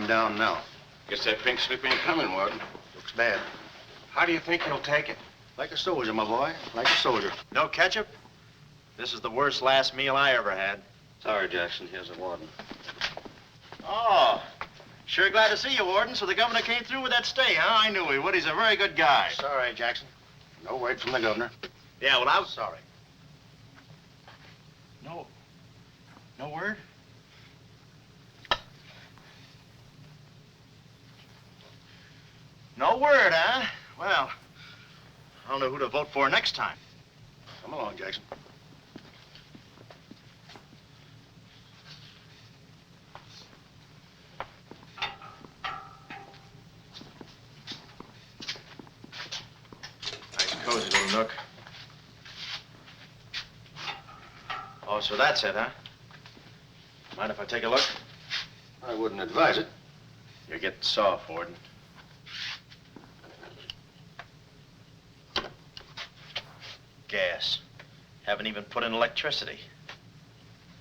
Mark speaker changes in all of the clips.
Speaker 1: down now.
Speaker 2: Guess that pink slip ain't coming, Warden.
Speaker 1: Looks bad.
Speaker 2: How do you think he'll take it?
Speaker 1: Like a soldier, my boy. Like a soldier.
Speaker 3: No ketchup? This is the worst last meal I ever had.
Speaker 1: Sorry, Jackson. Here's the warden.
Speaker 3: Oh, sure glad to see you, Warden. So the governor came through with that stay, huh? I knew he would. He's a very good guy.
Speaker 1: Sorry, Jackson. No word from the governor.
Speaker 3: Yeah, well, I was sorry. No word? No word, huh? Well, I don't know who to vote for next time.
Speaker 1: Come along, Jackson.
Speaker 3: Nice, cozy little nook. Oh, so that's it, huh? Mind if I take a look?
Speaker 1: I wouldn't advise it.
Speaker 3: You're getting soft, Warden. Gas. Haven't even put in electricity.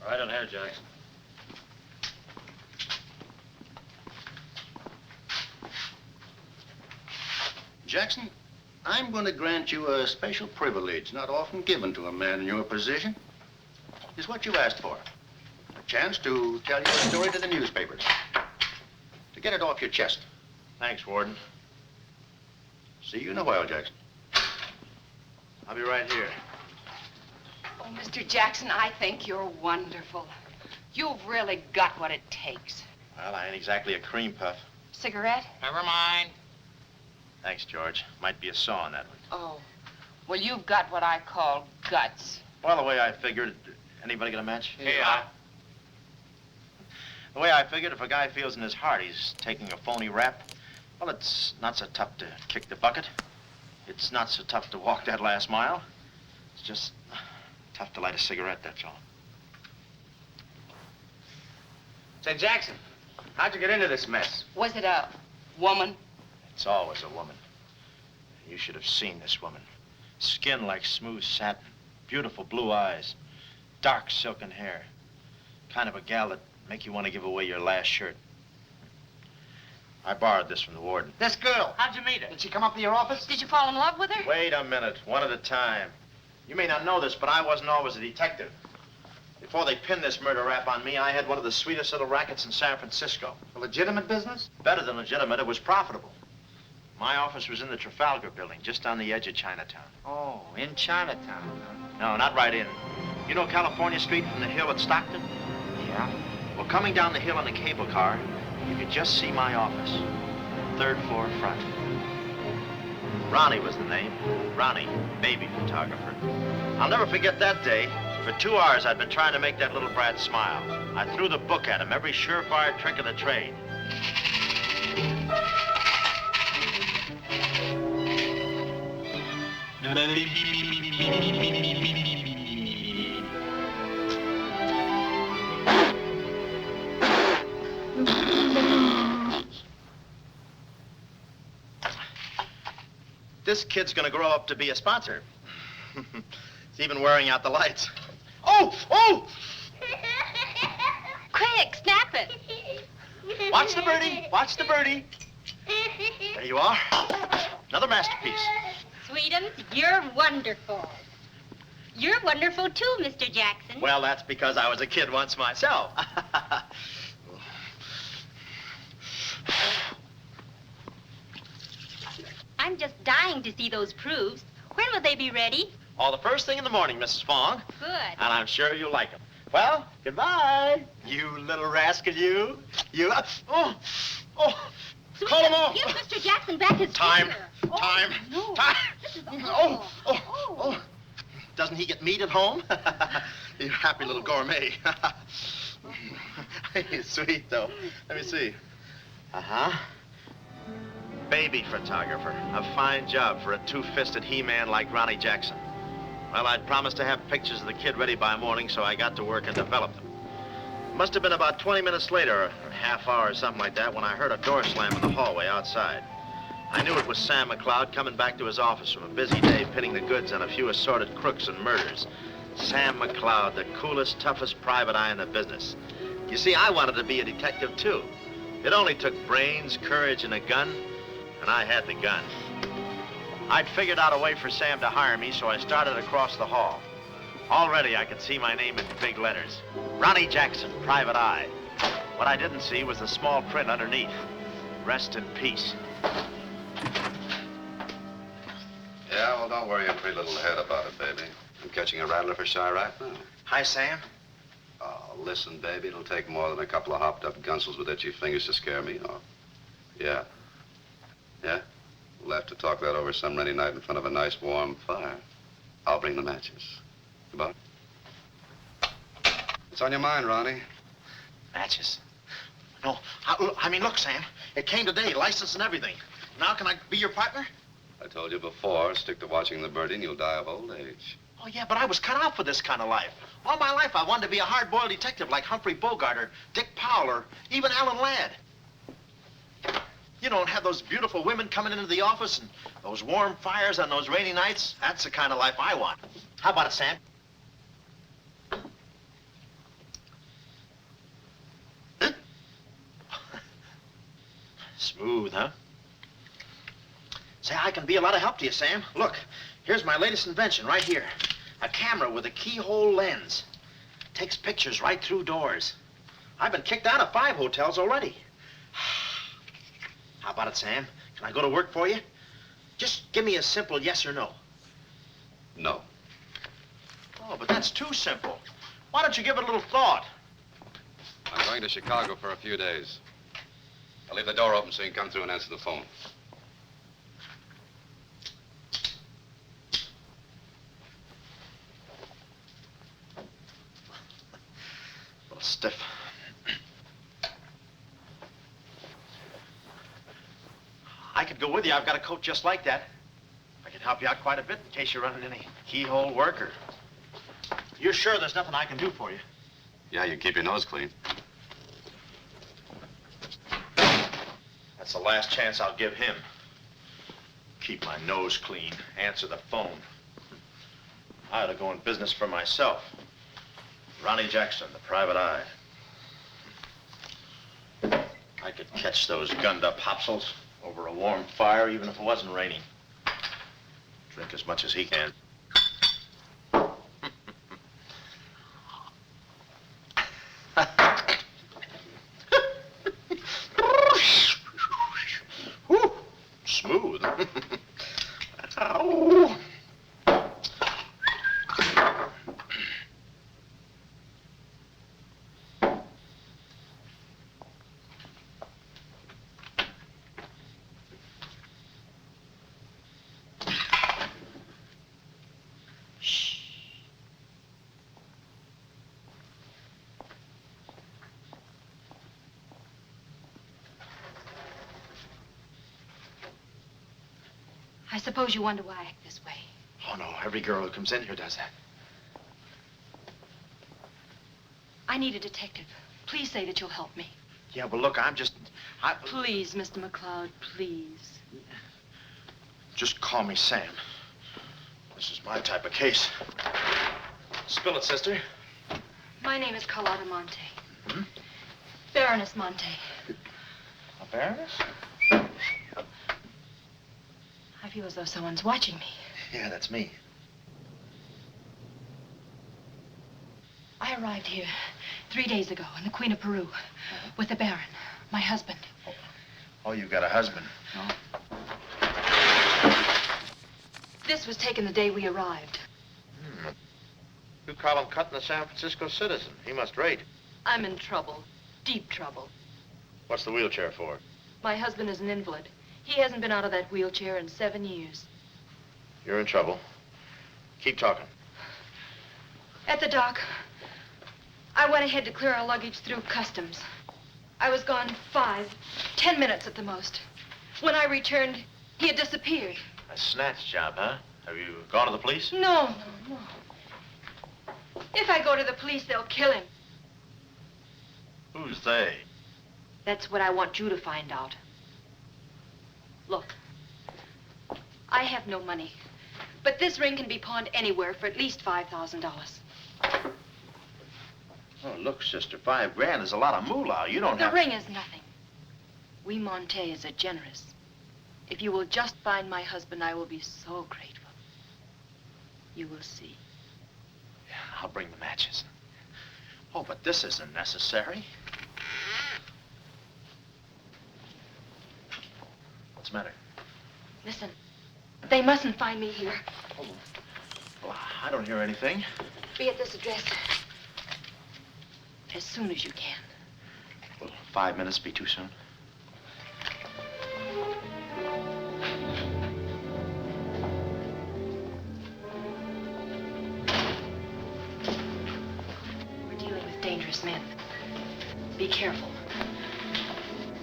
Speaker 1: Right on here, Jackson. Jackson, I'm going to grant you a special privilege not often given to a man in your position. It's what you asked for. A chance to tell your story to the newspapers. To get it off your chest.
Speaker 3: Thanks, Warden.
Speaker 1: See you in a while, Jackson.
Speaker 3: I'll be right here.
Speaker 4: Oh, Mr. Jackson, I think you're wonderful. You've really got what it takes.
Speaker 3: Well, I ain't exactly a cream puff.
Speaker 4: Cigarette?
Speaker 2: Never mind.
Speaker 3: Thanks, George. Might be a saw in that one.
Speaker 4: Oh, well, you've got what I call guts.
Speaker 3: Well, the way I figured... Anybody got a match?
Speaker 2: Yeah.
Speaker 3: The way I figured, if a guy feels in his heart he's taking a phony rap, well, it's not so tough to kick the bucket. It's not so tough to walk that last mile. It's just tough to light a cigarette, that's all.
Speaker 2: Say, Jackson, how'd you get into this mess?
Speaker 4: Was it a woman?
Speaker 3: It's always a woman. You should have seen this woman. Skin like smooth satin, beautiful blue eyes, dark silken hair. Kind of a gal that'd make you want to give away your last shirt. I borrowed this from the warden.
Speaker 2: This girl, how'd you meet her? Did she come up to your office?
Speaker 4: Did you fall in love with her?
Speaker 3: Wait a minute, one at a time. You may not know this, but I wasn't always a detective. Before they pinned this murder rap on me, I had one of the sweetest little rackets in San Francisco.
Speaker 2: A legitimate business?
Speaker 3: Better than legitimate, it was profitable. My office was in the Trafalgar building, just on the edge of Chinatown.
Speaker 2: Oh, in Chinatown.
Speaker 3: No, not right in. You know California Street from the hill at Stockton?
Speaker 2: Yeah.
Speaker 3: Well, coming down the hill in a cable car, you could just see my office. Third floor front. Ronnie was the name. Ronnie, baby photographer. I'll never forget that day. For 2 hours, I'd been trying to make that little brat smile. I threw the book at him, every surefire trick of the trade. This kid's gonna grow up to be a sponsor. He's even wearing out the lights. Oh! Oh!
Speaker 5: Quick, snap it.
Speaker 3: Watch the birdie. Watch the birdie. There you are. Another masterpiece.
Speaker 5: Sweetums, you're wonderful. You're wonderful too, Mr. Jackson.
Speaker 3: Well, that's because I was a kid once myself.
Speaker 5: I'm just dying to see those proofs. When will they be ready?
Speaker 3: Oh, the first thing in the morning, Mrs. Fong.
Speaker 5: Good.
Speaker 3: And I'm sure you'll like them. Well, goodbye. You little rascal, you. You. Oh.
Speaker 5: Sweetums,
Speaker 3: Call him off.
Speaker 5: give Mr. Jackson back his
Speaker 3: Time.
Speaker 5: finger.
Speaker 3: Time.
Speaker 5: No.
Speaker 3: Time.
Speaker 5: This is
Speaker 3: Oh. Doesn't he get meat at home? You happy little gourmet. He's sweet, though. Let me see. Uh-huh. Baby photographer. A fine job for a two-fisted he-man like Ronnie Jackson. Well, I'd promised to have pictures of the kid ready by morning, so I got to work and developed them. Must have been about 20 minutes later, or a half hour or something like that, when I heard a door slam in the hallway outside. I knew it was Sam McLeod coming back to his office from a busy day pinning the goods on a few assorted crooks and murders. Sam McLeod, the coolest, toughest private eye in the business. You see, I wanted to be a detective, too. It only took brains, courage, and a gun, and I had the gun. I'd figured out a way for Sam to hire me, so I started across the hall. Already, I could see my name in big letters. Ronnie Jackson, Private Eye. What I didn't see was the small print underneath. Rest in peace.
Speaker 6: Yeah, well, don't worry your pretty little head about it, baby. I'm catching a rattler for shy right now.
Speaker 3: Hi, Sam.
Speaker 6: Oh, listen, baby, it'll take more than a couple of hopped-up gunsels with itchy fingers to scare me off. Yeah. Yeah? We'll have to talk that over some rainy night in front of a nice warm fire. I'll bring the matches. Goodbye. What's on your mind, Ronnie?
Speaker 3: Matches. No, I mean, look, Sam. It came today, license and everything. Now can I be your partner?
Speaker 6: I told you before, stick to watching the birdie and you'll die of old age.
Speaker 3: Oh, yeah, but I was cut out for this kind of life. All my life, I wanted to be a hard-boiled detective like Humphrey Bogart or Dick Powell or even Alan Ladd. You don't have those beautiful women coming into the office and those warm fires on those rainy nights. That's the kind of life I want. How about it, Sam? Smooth, huh? Say, I can be a lot of help to you, Sam. Look, here's my latest invention right here. A camera with a keyhole lens. Takes pictures right through doors. I've been kicked out of 5 hotels already. How about it, Sam? Can I go to work for you? Just give me a simple yes or no.
Speaker 6: No.
Speaker 3: Oh, but that's too simple. Why don't you give it a little thought?
Speaker 6: I'm going to Chicago for a few days. I'll leave the door open so you can come through and answer the phone.
Speaker 3: A little stiff. I could go with you. I've got a coat just like that. I could help you out quite a bit in case you're running any keyhole work or... You're sure there's nothing I can do for you?
Speaker 6: Yeah, you keep your nose clean.
Speaker 3: That's the last chance I'll give him. Keep my nose clean, answer the phone. I ought to go in business for myself. Ronnie Jackson, the Private Eye. I could catch those gunned-up hopsels over a warm fire, even if it wasn't raining. Drink as much as he can. Whew, smooth. Ow.
Speaker 4: I suppose you wonder why I act this way.
Speaker 3: Oh, no, every girl who comes in here does that.
Speaker 4: I need a detective. Please say that you'll help me.
Speaker 3: Yeah, well, look,
Speaker 4: Please, Mr. McLeod, please.
Speaker 3: Just call me Sam. This is my type of case. Spill it, sister.
Speaker 4: My name is Carlotta Monte.
Speaker 3: Hmm?
Speaker 4: Baroness Monte.
Speaker 3: A baroness?
Speaker 4: I feel as though someone's watching me.
Speaker 3: Yeah, that's me.
Speaker 4: I arrived here 3 days ago in the Queen of Peru with the Baron, my husband.
Speaker 3: Oh, you've got a husband.
Speaker 4: This was taken the day we arrived.
Speaker 3: You call him cutting a San Francisco citizen. He must rate.
Speaker 4: I'm in trouble, deep trouble.
Speaker 3: What's the wheelchair for?
Speaker 4: My husband is an invalid. He hasn't been out of that wheelchair in 7 years.
Speaker 3: You're in trouble. Keep talking.
Speaker 4: At the dock, I went ahead to clear our luggage through customs. I was gone 5, 10 minutes at the most. When I returned, he had disappeared.
Speaker 3: A snatch job, huh? Have you gone to the police?
Speaker 4: No. If I go to the police, they'll kill him.
Speaker 3: Who's they?
Speaker 4: That's what I want you to find out. Look, I have no money, but this ring can be pawned anywhere for at least $5,000.
Speaker 3: Oh, look, sister, $5 grand is a lot of moolah. You don't
Speaker 4: The
Speaker 3: have...
Speaker 4: ring is nothing. We Montes are generous. If you will just find my husband, I will be so grateful. You will see.
Speaker 3: Yeah, I'll bring the matches. Oh, but this isn't necessary. What's the matter?
Speaker 4: Listen, they mustn't find me here.
Speaker 3: Oh, well, I don't hear anything.
Speaker 4: Be at this address as soon as you can.
Speaker 3: Will 5 minutes be too soon?
Speaker 4: We're dealing with dangerous men. Be careful.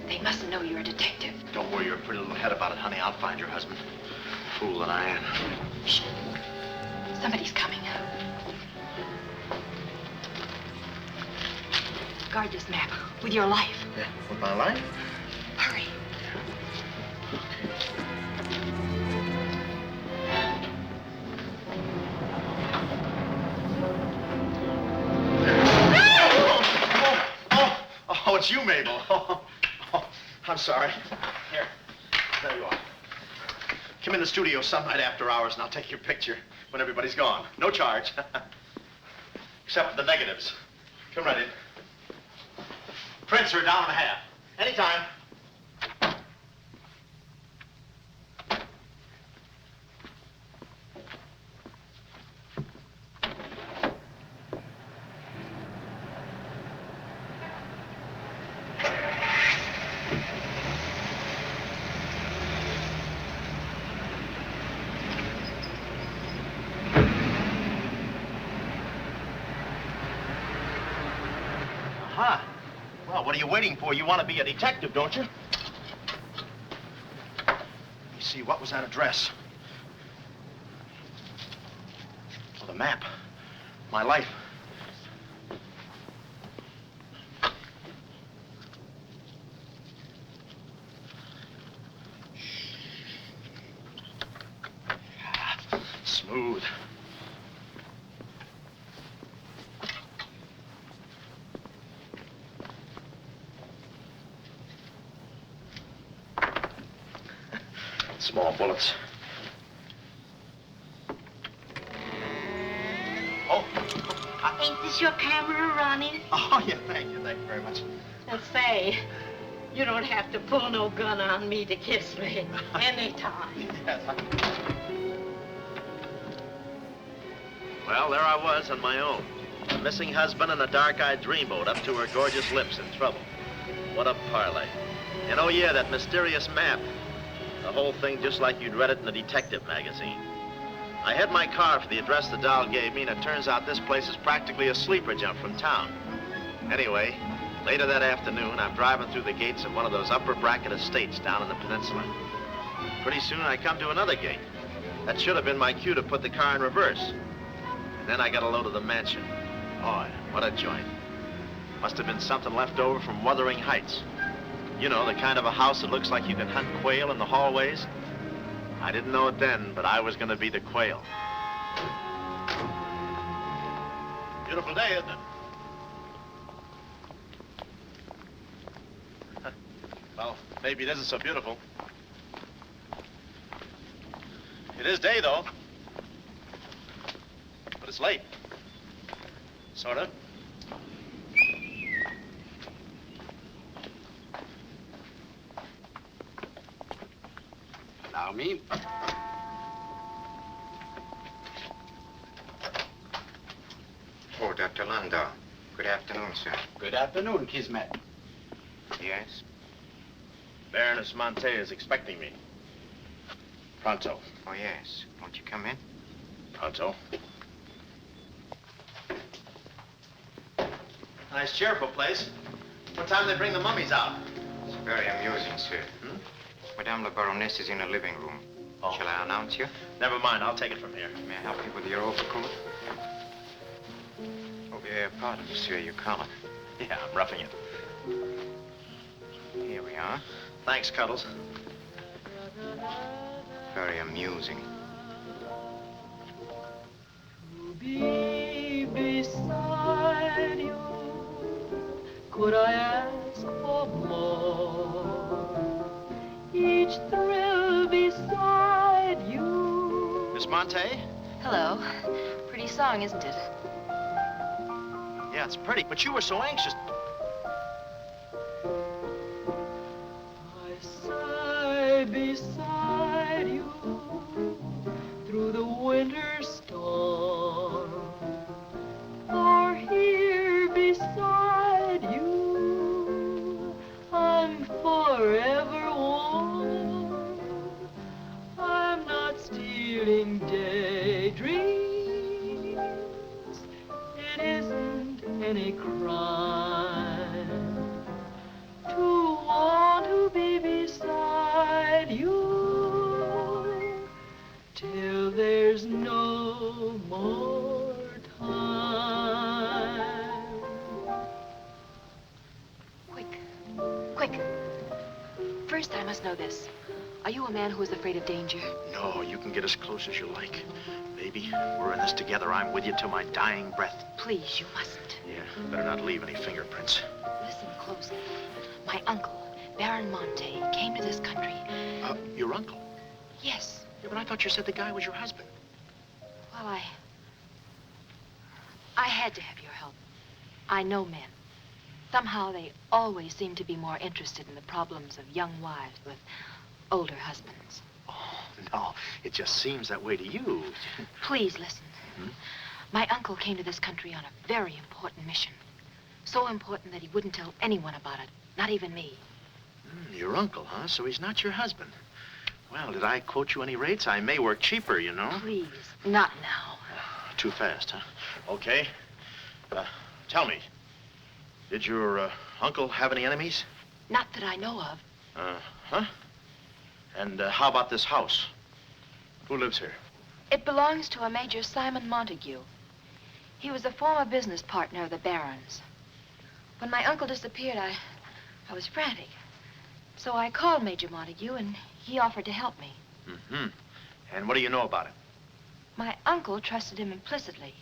Speaker 4: They mustn't know you're a detective.
Speaker 3: Don't worry your pretty little head about it, honey. I'll find your husband. Fool that I am.
Speaker 4: Shh. Somebody's coming. Guard this map with your life.
Speaker 3: Yeah, with my life?
Speaker 4: Hurry.
Speaker 3: Oh, it's you, Mabel. Oh, I'm sorry. Here, there you are. Come in the studio some night after hours, and I'll take your picture when everybody's gone. No charge. Except for the negatives. Come right in. Prints are down and a half. Anytime. Aha. Well, what are you waiting for? You want to be a detective, don't you? Let me see, what was that address? Oh, the map. My life. Smooth. Small bullets. Oh.
Speaker 5: Ain't this your camera, Ronnie?
Speaker 3: Oh, yeah, thank you very much.
Speaker 7: And say, you don't have to pull no gun on me to kiss me anytime.
Speaker 3: Yes, Well, there I was on my own. A missing husband and a dark-eyed dreamboat up to her gorgeous lips in trouble. What a parlay. And oh yeah, that mysterious map. The whole thing just like you'd read it in a detective magazine. I had my car for the address the doll gave me, and it turns out this place is practically a sleeper jump from town. Anyway, later that afternoon, I'm driving through the gates of one of those upper bracket estates down in the peninsula. Pretty soon, I come to another gate. That should have been my cue to put the car in reverse. And then I got a load of the mansion. Oh, what a joint. Must have been something left over from Wuthering Heights. You know, the kind of a house that looks like you can hunt quail in the hallways. I didn't know it then, but I was going to be the quail. Beautiful day, isn't it? Well, maybe it isn't so beautiful. It is day, though. But it's late. Sort of.
Speaker 6: Allow me.
Speaker 8: Oh, Dr. Landau. Good afternoon, sir.
Speaker 2: Good afternoon, Kismet.
Speaker 8: Yes?
Speaker 3: Baroness Monte is expecting me. Pronto.
Speaker 8: Oh, yes. Won't you come in?
Speaker 3: Pronto. Nice, cheerful place. What time do they bring the mummies out?
Speaker 8: It's very amusing, sir. Madame la Baroness is in the living room.
Speaker 3: Oh.
Speaker 8: Shall I announce you?
Speaker 3: Never mind, I'll take it from here.
Speaker 8: May I help you with your overcoat? Oh, pardon, monsieur, your collar.
Speaker 3: Yeah, I'm roughing it.
Speaker 8: Here we are.
Speaker 3: Thanks, Cuddles.
Speaker 8: Very amusing.
Speaker 7: To be beside you, could I ask for more?
Speaker 9: thrill beside you.
Speaker 3: Miss Monte?
Speaker 4: Hello. Pretty song, isn't it?
Speaker 3: Yeah, it's pretty, but you were so anxious.
Speaker 9: I sigh beside you through the winter storm. For here beside you, I'm forever warm. I'm not stealing daydreams. It isn't any crime to want to be beside you till there's no more time.
Speaker 4: Quick. First, I must know this. Are you a man who is afraid of danger?
Speaker 3: No, you can get as close as you like. Baby, we're in this together. I'm with you till my dying breath.
Speaker 4: Please, you mustn't.
Speaker 3: Yeah, better not leave any fingerprints.
Speaker 4: Listen closely. My uncle, Baron Monte, came to this country.
Speaker 3: Your uncle?
Speaker 4: Yes.
Speaker 3: Yeah, but I thought you said the guy was your husband.
Speaker 4: Well, I had to have your help. I know men. Somehow they always seem to be more interested in the problems of young wives with older husbands.
Speaker 3: Oh, no, it just seems that way to you.
Speaker 4: Please listen. My uncle came to this country on a very important mission. So important that he wouldn't tell anyone about it, not even me.
Speaker 3: Your uncle, huh? So he's not your husband. Well, did I quote you any rates? I may work cheaper, you know.
Speaker 4: Please, not now.
Speaker 3: Too fast, huh? Okay. Tell me, did your uncle have any enemies?
Speaker 4: Not that I know of.
Speaker 3: Huh? And how about this house? Who lives here?
Speaker 4: It belongs to a Major Simon Montague. He was a former business partner of the Baron's. When my uncle disappeared, I was frantic. So I called Major Montague, and he offered to help me.
Speaker 3: Mm-hmm. And what do you know about it?
Speaker 4: My uncle trusted him implicitly.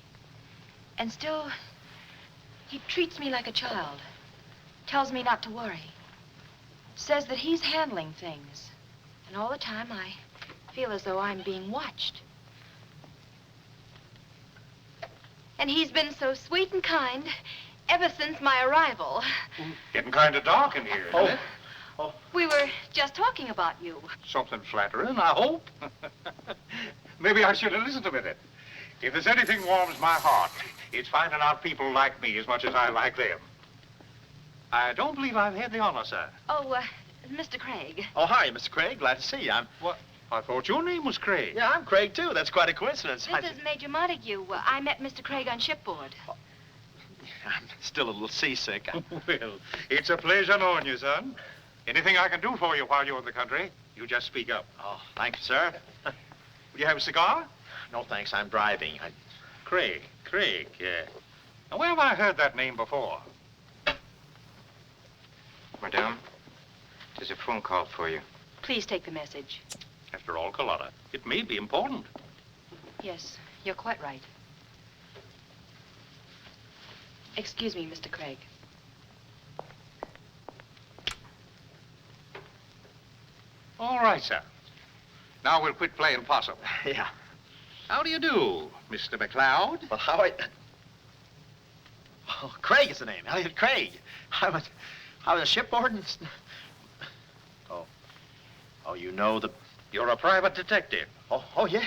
Speaker 4: And still, he treats me like a child. Tells me not to worry. Says that he's handling things. And all the time, I feel as though I'm being watched. And he's been so sweet and kind ever since my arrival.
Speaker 10: Getting kind of dark in here, isn't it?
Speaker 4: We were just talking about you.
Speaker 10: Something flattering, I hope. Maybe I should have listened a minute. If there's anything warms my heart, it's finding out people like me as much as I like them. I don't believe I've had the honor, sir.
Speaker 4: Oh, Mr. Craig.
Speaker 3: Oh, hi, Mr. Craig. Glad to see you.
Speaker 10: What? I thought your name was Craig.
Speaker 3: Yeah, I'm Craig, too. That's quite a coincidence.
Speaker 4: This is Major Montague. I met Mr. Craig on shipboard.
Speaker 3: I'm still a little seasick.
Speaker 10: Well, it's a pleasure knowing you, son. Anything I can do for you while you're in the country, you just speak up.
Speaker 3: Oh, thank you, sir.
Speaker 10: Will you have a cigar?
Speaker 3: No, thanks. I'm driving.
Speaker 10: Craig, yeah. Now, where have I heard that name before?
Speaker 8: Madame, there's a phone call for you.
Speaker 4: Please take the message.
Speaker 10: After all, Carlotta, it may be important.
Speaker 4: Yes, you're quite right. Excuse me, Mr. Craig.
Speaker 10: All right, sir. Now we'll quit playing possum.
Speaker 3: Yeah.
Speaker 10: How do you do, Mr. McLeod?
Speaker 3: Well, how Oh, Craig is the name. Elliot Craig. I was a shipboard and... Oh, you know the...
Speaker 10: You're a private detective.
Speaker 3: Oh, yeah.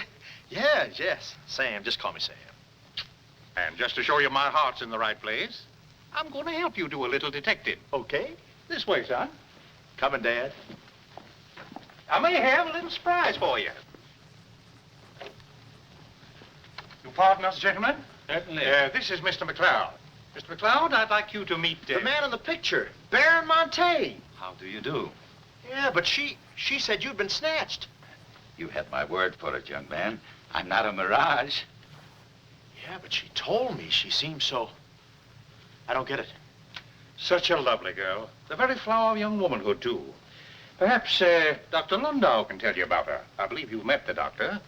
Speaker 3: Yes. Sam, just call me Sam.
Speaker 10: And just to show you my heart's in the right place, I'm going to help you do a little detective.
Speaker 3: Okay.
Speaker 10: This way, son.
Speaker 3: Coming, Dad.
Speaker 10: I may have a little surprise for you. You pardon us, gentlemen?
Speaker 2: Certainly.
Speaker 10: This is Mr. McLeod. Mr. McLeod, I'd like you to meet...
Speaker 3: The man in the picture, Baron Monte.
Speaker 6: How do you do?
Speaker 3: Yeah, but she said you'd been snatched.
Speaker 6: You had my word for it, young man. I'm not a mirage.
Speaker 3: Yeah, but she told me she seemed so... I don't get it.
Speaker 10: Such a lovely girl. The very flower of young womanhood, too. Perhaps Dr. Lundau can tell you about her. I believe you've met the doctor.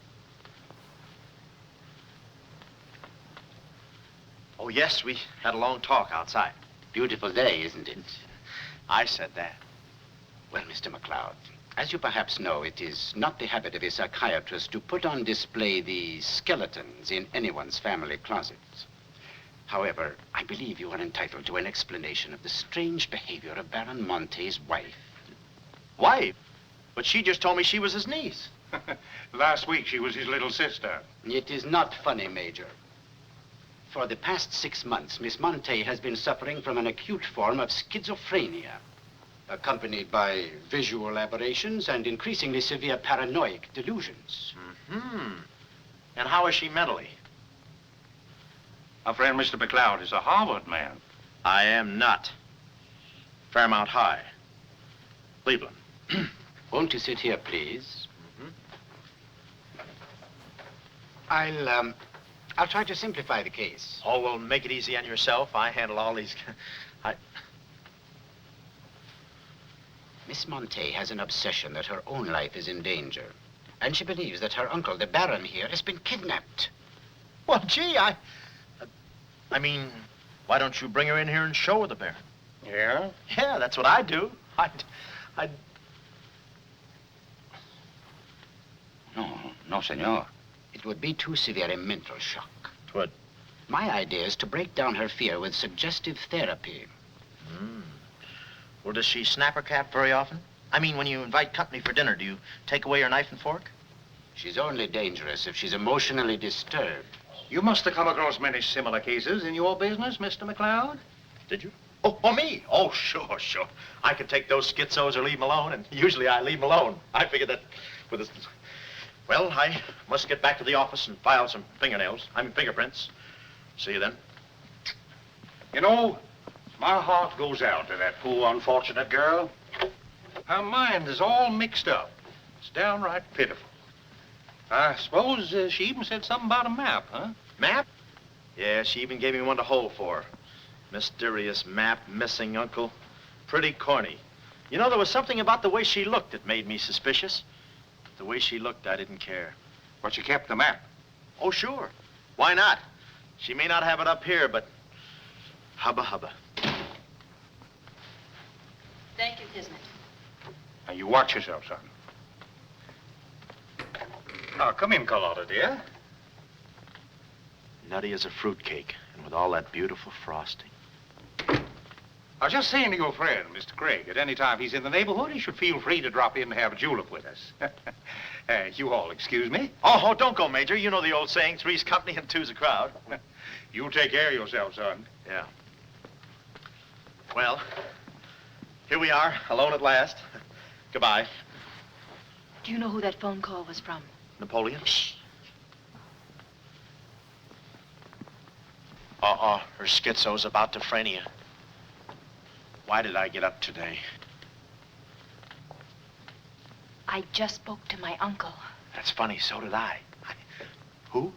Speaker 3: Oh, yes, we had a long talk outside.
Speaker 11: Beautiful day, isn't it?
Speaker 3: I said that.
Speaker 11: Well, Mr. McLeod, As you perhaps know, it is not the habit of a psychiatrist to put on display the skeletons in anyone's family closets. However, I believe you are entitled to an explanation of the strange behavior of Baron Monte's wife.
Speaker 3: Wife? But she just told me she was his niece.
Speaker 10: Last week, she was his little sister.
Speaker 11: It is not funny, Major. For the past 6 months, Miss Monte has been suffering from an acute form of schizophrenia, accompanied by visual aberrations and increasingly severe paranoid delusions.
Speaker 3: Mm-hmm. And how is she mentally?
Speaker 10: Our friend Mr. McLeod is a Harvard man.
Speaker 3: I am not. Fairmount High. Cleveland.
Speaker 11: Won't you sit here, please? I'll try to simplify the case.
Speaker 3: Oh, well, make it easy on yourself. I handle all these...
Speaker 11: Miss Monte has an obsession that her own life is in danger. And she believes that her uncle, the Baron here, has been kidnapped.
Speaker 3: Well, gee, I mean, why don't you bring her in here and show her the Baron?
Speaker 10: Yeah?
Speaker 3: Yeah, that's what I'd do. I'd...
Speaker 11: No, senor. It would be too severe a mental shock.
Speaker 3: Twould.
Speaker 11: My idea is to break down her fear with suggestive therapy.
Speaker 3: Well, does she snap her cap very often? I mean, when you invite company for dinner, do you take away her knife and fork?
Speaker 11: She's only dangerous if she's emotionally disturbed.
Speaker 10: You must have come across many similar cases in your business, Mr. McLeod.
Speaker 3: Did you? Oh, me? Oh, sure. I could take those schizos or leave them alone, and usually I leave them alone. I figured that with this... Well, I must get back to the office and file some fingerprints. See you then.
Speaker 10: You know, my heart goes out to that poor, unfortunate girl. Her mind is all mixed up. It's downright pitiful. I suppose she even said something about a map, huh?
Speaker 3: Map? Yeah, she even gave me one to hold for. Mysterious map, missing uncle. Pretty corny. You know, there was something about the way she looked that made me suspicious. The way she looked, I didn't care.
Speaker 10: But she kept the map.
Speaker 3: Oh, sure. Why not? She may not have it up here, but hubba hubba.
Speaker 7: Thank you, Kismet.
Speaker 10: Now, you watch yourself, son. Now, come in, Carlotta, dear.
Speaker 3: Nutty as a fruitcake, and with all that beautiful frosting.
Speaker 10: I was just saying to your friend, Mr. Craig, at any time he's in the neighborhood, he should feel free to drop in and have a julep with us. You all excuse me?
Speaker 3: Oh, don't go, Major. You know the old saying, three's company and two's a crowd.
Speaker 10: You take care of yourself, son.
Speaker 3: Yeah. Well, here we are, alone at last. Goodbye.
Speaker 4: Do you know who that phone call was from?
Speaker 3: Napoleon? Shh. Her schizo's about to phrenia. Why did I get up today?
Speaker 4: I just spoke to my uncle.
Speaker 3: That's funny, so did I. Who?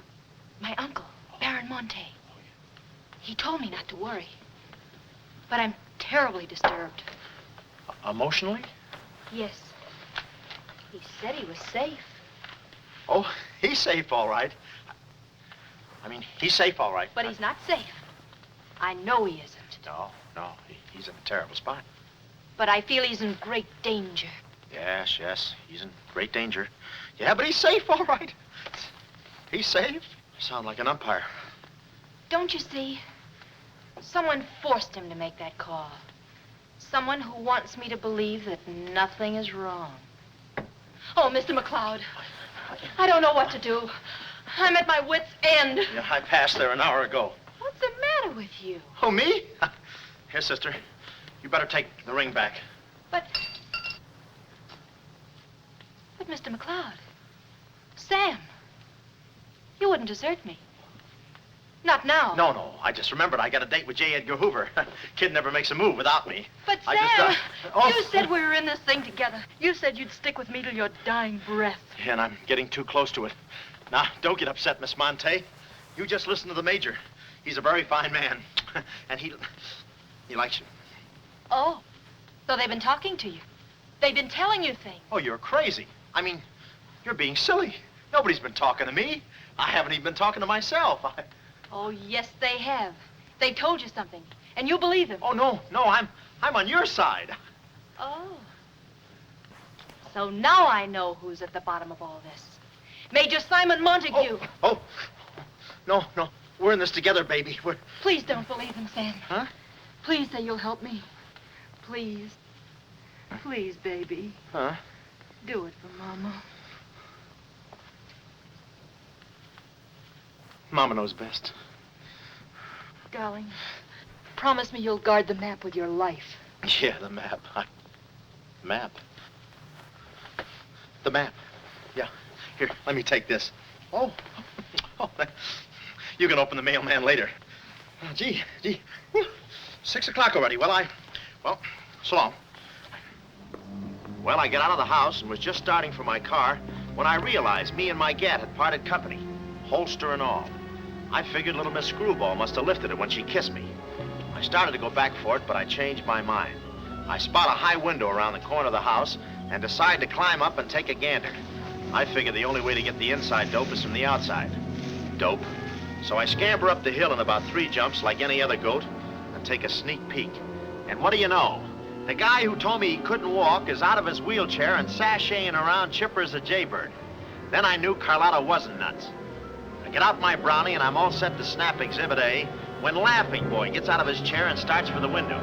Speaker 4: My uncle, Baron Monte. He told me not to worry. But I'm terribly disturbed.
Speaker 3: Emotionally?
Speaker 4: Yes. He said he was safe.
Speaker 3: Oh, he's safe, all right. I mean, he's safe, all right.
Speaker 4: But he's not safe. I know he isn't.
Speaker 3: No, he's in a terrible spot.
Speaker 4: But I feel he's in great danger.
Speaker 3: Yes, he's in great danger. Yeah, but he's safe, all right. He's safe. Sound like an umpire.
Speaker 4: Don't you see? Someone forced him to make that call. Someone who wants me to believe that nothing is wrong. Oh, Mr. McLeod, I don't know what to do. I'm at my wit's end.
Speaker 3: Yeah, I passed there an hour ago.
Speaker 4: What's the matter with you?
Speaker 3: Oh, me? Here, sister. You better take the ring back.
Speaker 4: But Mr. McLeod, Sam, you wouldn't desert me. Not now.
Speaker 3: No. I just remembered I got a date with J. Edgar Hoover. Kid never makes a move without me.
Speaker 4: But Sam, you said we were in this thing together. You said you'd stick with me till your dying breath.
Speaker 3: Yeah, and I'm getting too close to it. Now, don't get upset, Miss Monte. You just listen to the Major. He's a very fine man. And he likes you.
Speaker 4: Oh, so they've been talking to you. They've been telling you things.
Speaker 3: Oh, you're crazy. I mean, you're being silly. Nobody's been talking to me. I haven't even been talking to myself.
Speaker 4: Oh, yes, they have. They told you something, and you believe them.
Speaker 3: Oh, no, I'm on your side.
Speaker 4: Oh. So now I know who's at the bottom of all this. Major Simon Montague.
Speaker 3: Oh, no. We're in this together, baby.
Speaker 4: Please don't believe him, Sam.
Speaker 3: Huh?
Speaker 4: Please say you'll help me. Please. Please, baby.
Speaker 3: Huh?
Speaker 4: Do it for Mama.
Speaker 3: Mama knows best.
Speaker 4: Darling, promise me you'll guard the map with your life.
Speaker 3: Yeah, the map. Map? The map. Yeah. Here, let me take this. Oh. You can open the mailman later. Oh, gee. Whew. 6 o'clock already. Well, so long. Well, I got out of the house and was just starting for my car when I realized me and my gat had parted company, holster and all. I figured little Miss Screwball must have lifted it when she kissed me. I started to go back for it, but I changed my mind. I spot a high window around the corner of the house and decide to climb up and take a gander. I figured the only way to get the inside dope is from the outside. Dope. So I scamper up the hill in about 3 jumps like any other goat and take a sneak peek. And what do you know? The guy who told me he couldn't walk is out of his wheelchair and sashaying around chipper as a jaybird. Then I knew Carlotta wasn't nuts. I get out my brownie and I'm all set to snap Exhibit A when Laughing Boy gets out of his chair and starts for the window.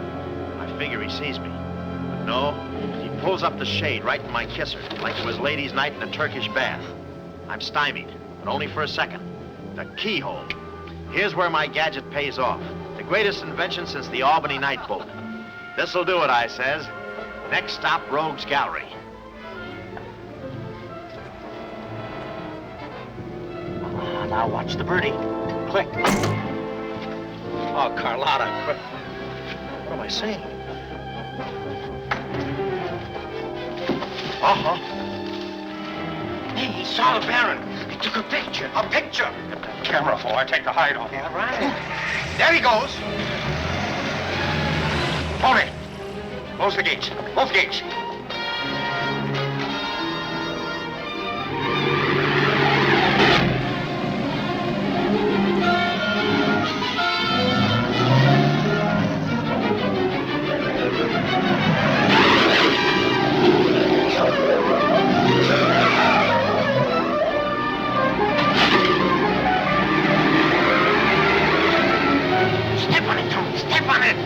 Speaker 3: I figure he sees me. But no, he pulls up the shade right in my kisser, like it was ladies' night in a Turkish bath. I'm stymied, but only for a second. The keyhole. Here's where my gadget pays off. The greatest invention since the Albany night boat. This'll do it, I says. Next stop, Rogue's Gallery. Now watch the birdie. Click. Oh, Carlotta, what am I saying? Uh-huh. Hey, he saw the Baron. He took a picture. A picture?
Speaker 10: Get that camera full. I take the hide off.
Speaker 3: Yeah, right. There he goes.
Speaker 10: Hold it. Close the gates. Both gates.
Speaker 3: Step on it, Tony. Step on it.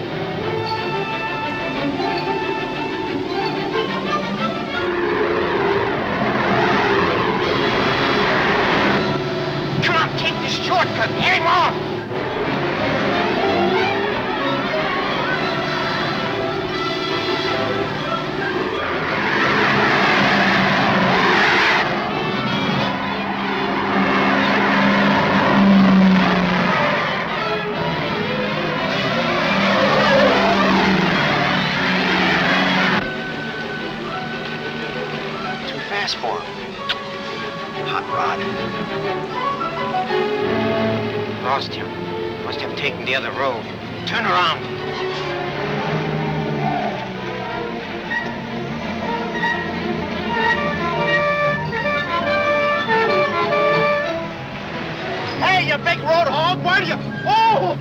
Speaker 3: Come on, take this shortcut. Hang on. Too fast for him. Hot rod. Lost him. Must have taken the other road. Turn around. Hey, you big road hog, where do you... Oh!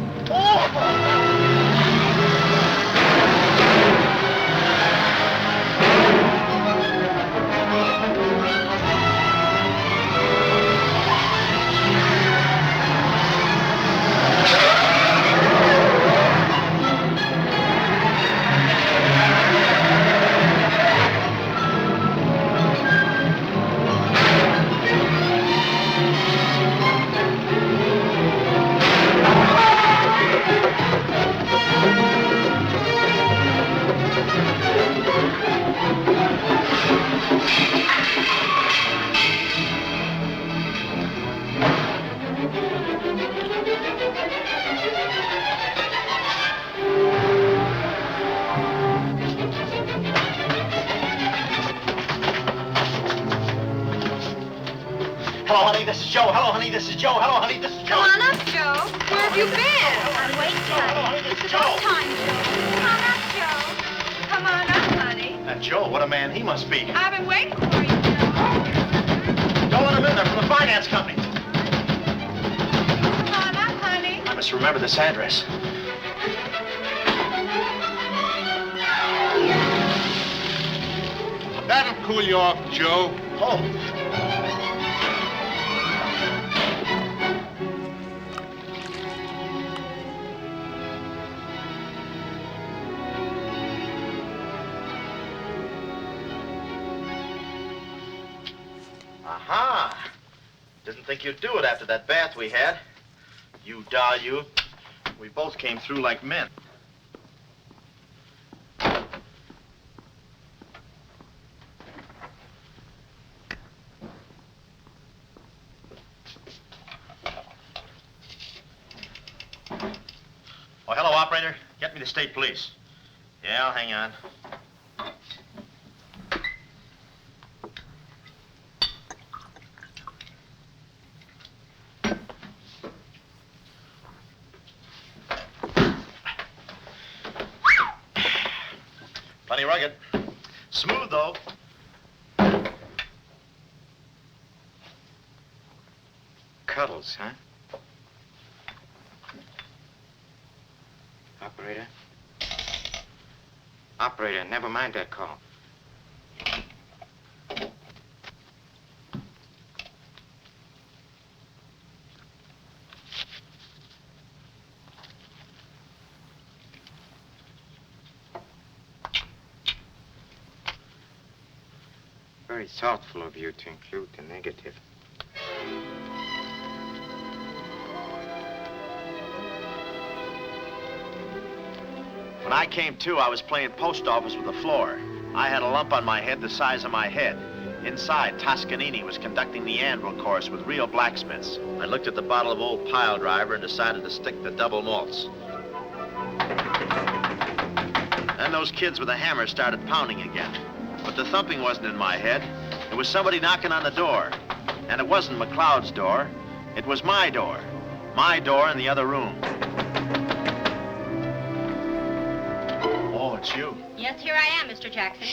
Speaker 3: Hello, honey, this is Joe. Hello, honey, this is Joe. Hello, honey, this is Joe.
Speaker 4: Come on up, Joe. Where have you been?
Speaker 5: I'm waiting,
Speaker 3: Hello,
Speaker 5: honey.
Speaker 3: honey, this
Speaker 5: It's
Speaker 3: is
Speaker 5: about
Speaker 3: Joe.
Speaker 5: time, Joe.
Speaker 4: Come on up, honey.
Speaker 3: That Joe, what a man he must be.
Speaker 4: I've been waiting for you, Joe.
Speaker 3: Don't let him in there from the finance company.
Speaker 4: Come on up, honey.
Speaker 3: I must remember this address.
Speaker 10: That'll cool you off, Joe.
Speaker 3: Oh. Aha! Didn't think you'd do it after that bath we had. You doll, you. We both came through like men. Oh, hello, operator. Get me the state police. Yeah, I'll hang on. Plenty rugged. Smooth, though.
Speaker 8: Cuddles, huh? Operator? Operator, never mind that call. Very thoughtful of you to include the negative.
Speaker 3: When I came to, I was playing post office with the floor. I had a lump on my head the size of my head. Inside, Toscanini was conducting the anvil course with real blacksmiths. I looked at the bottle of old pile driver and decided to stick the double malts. Then those kids with a hammer started pounding again. But the thumping wasn't in my head. It was somebody knocking on the door. And it wasn't McLeod's door. It was my door. My door in the other room. Oh, it's you.
Speaker 5: Yes, here I am, Mr. Jackson.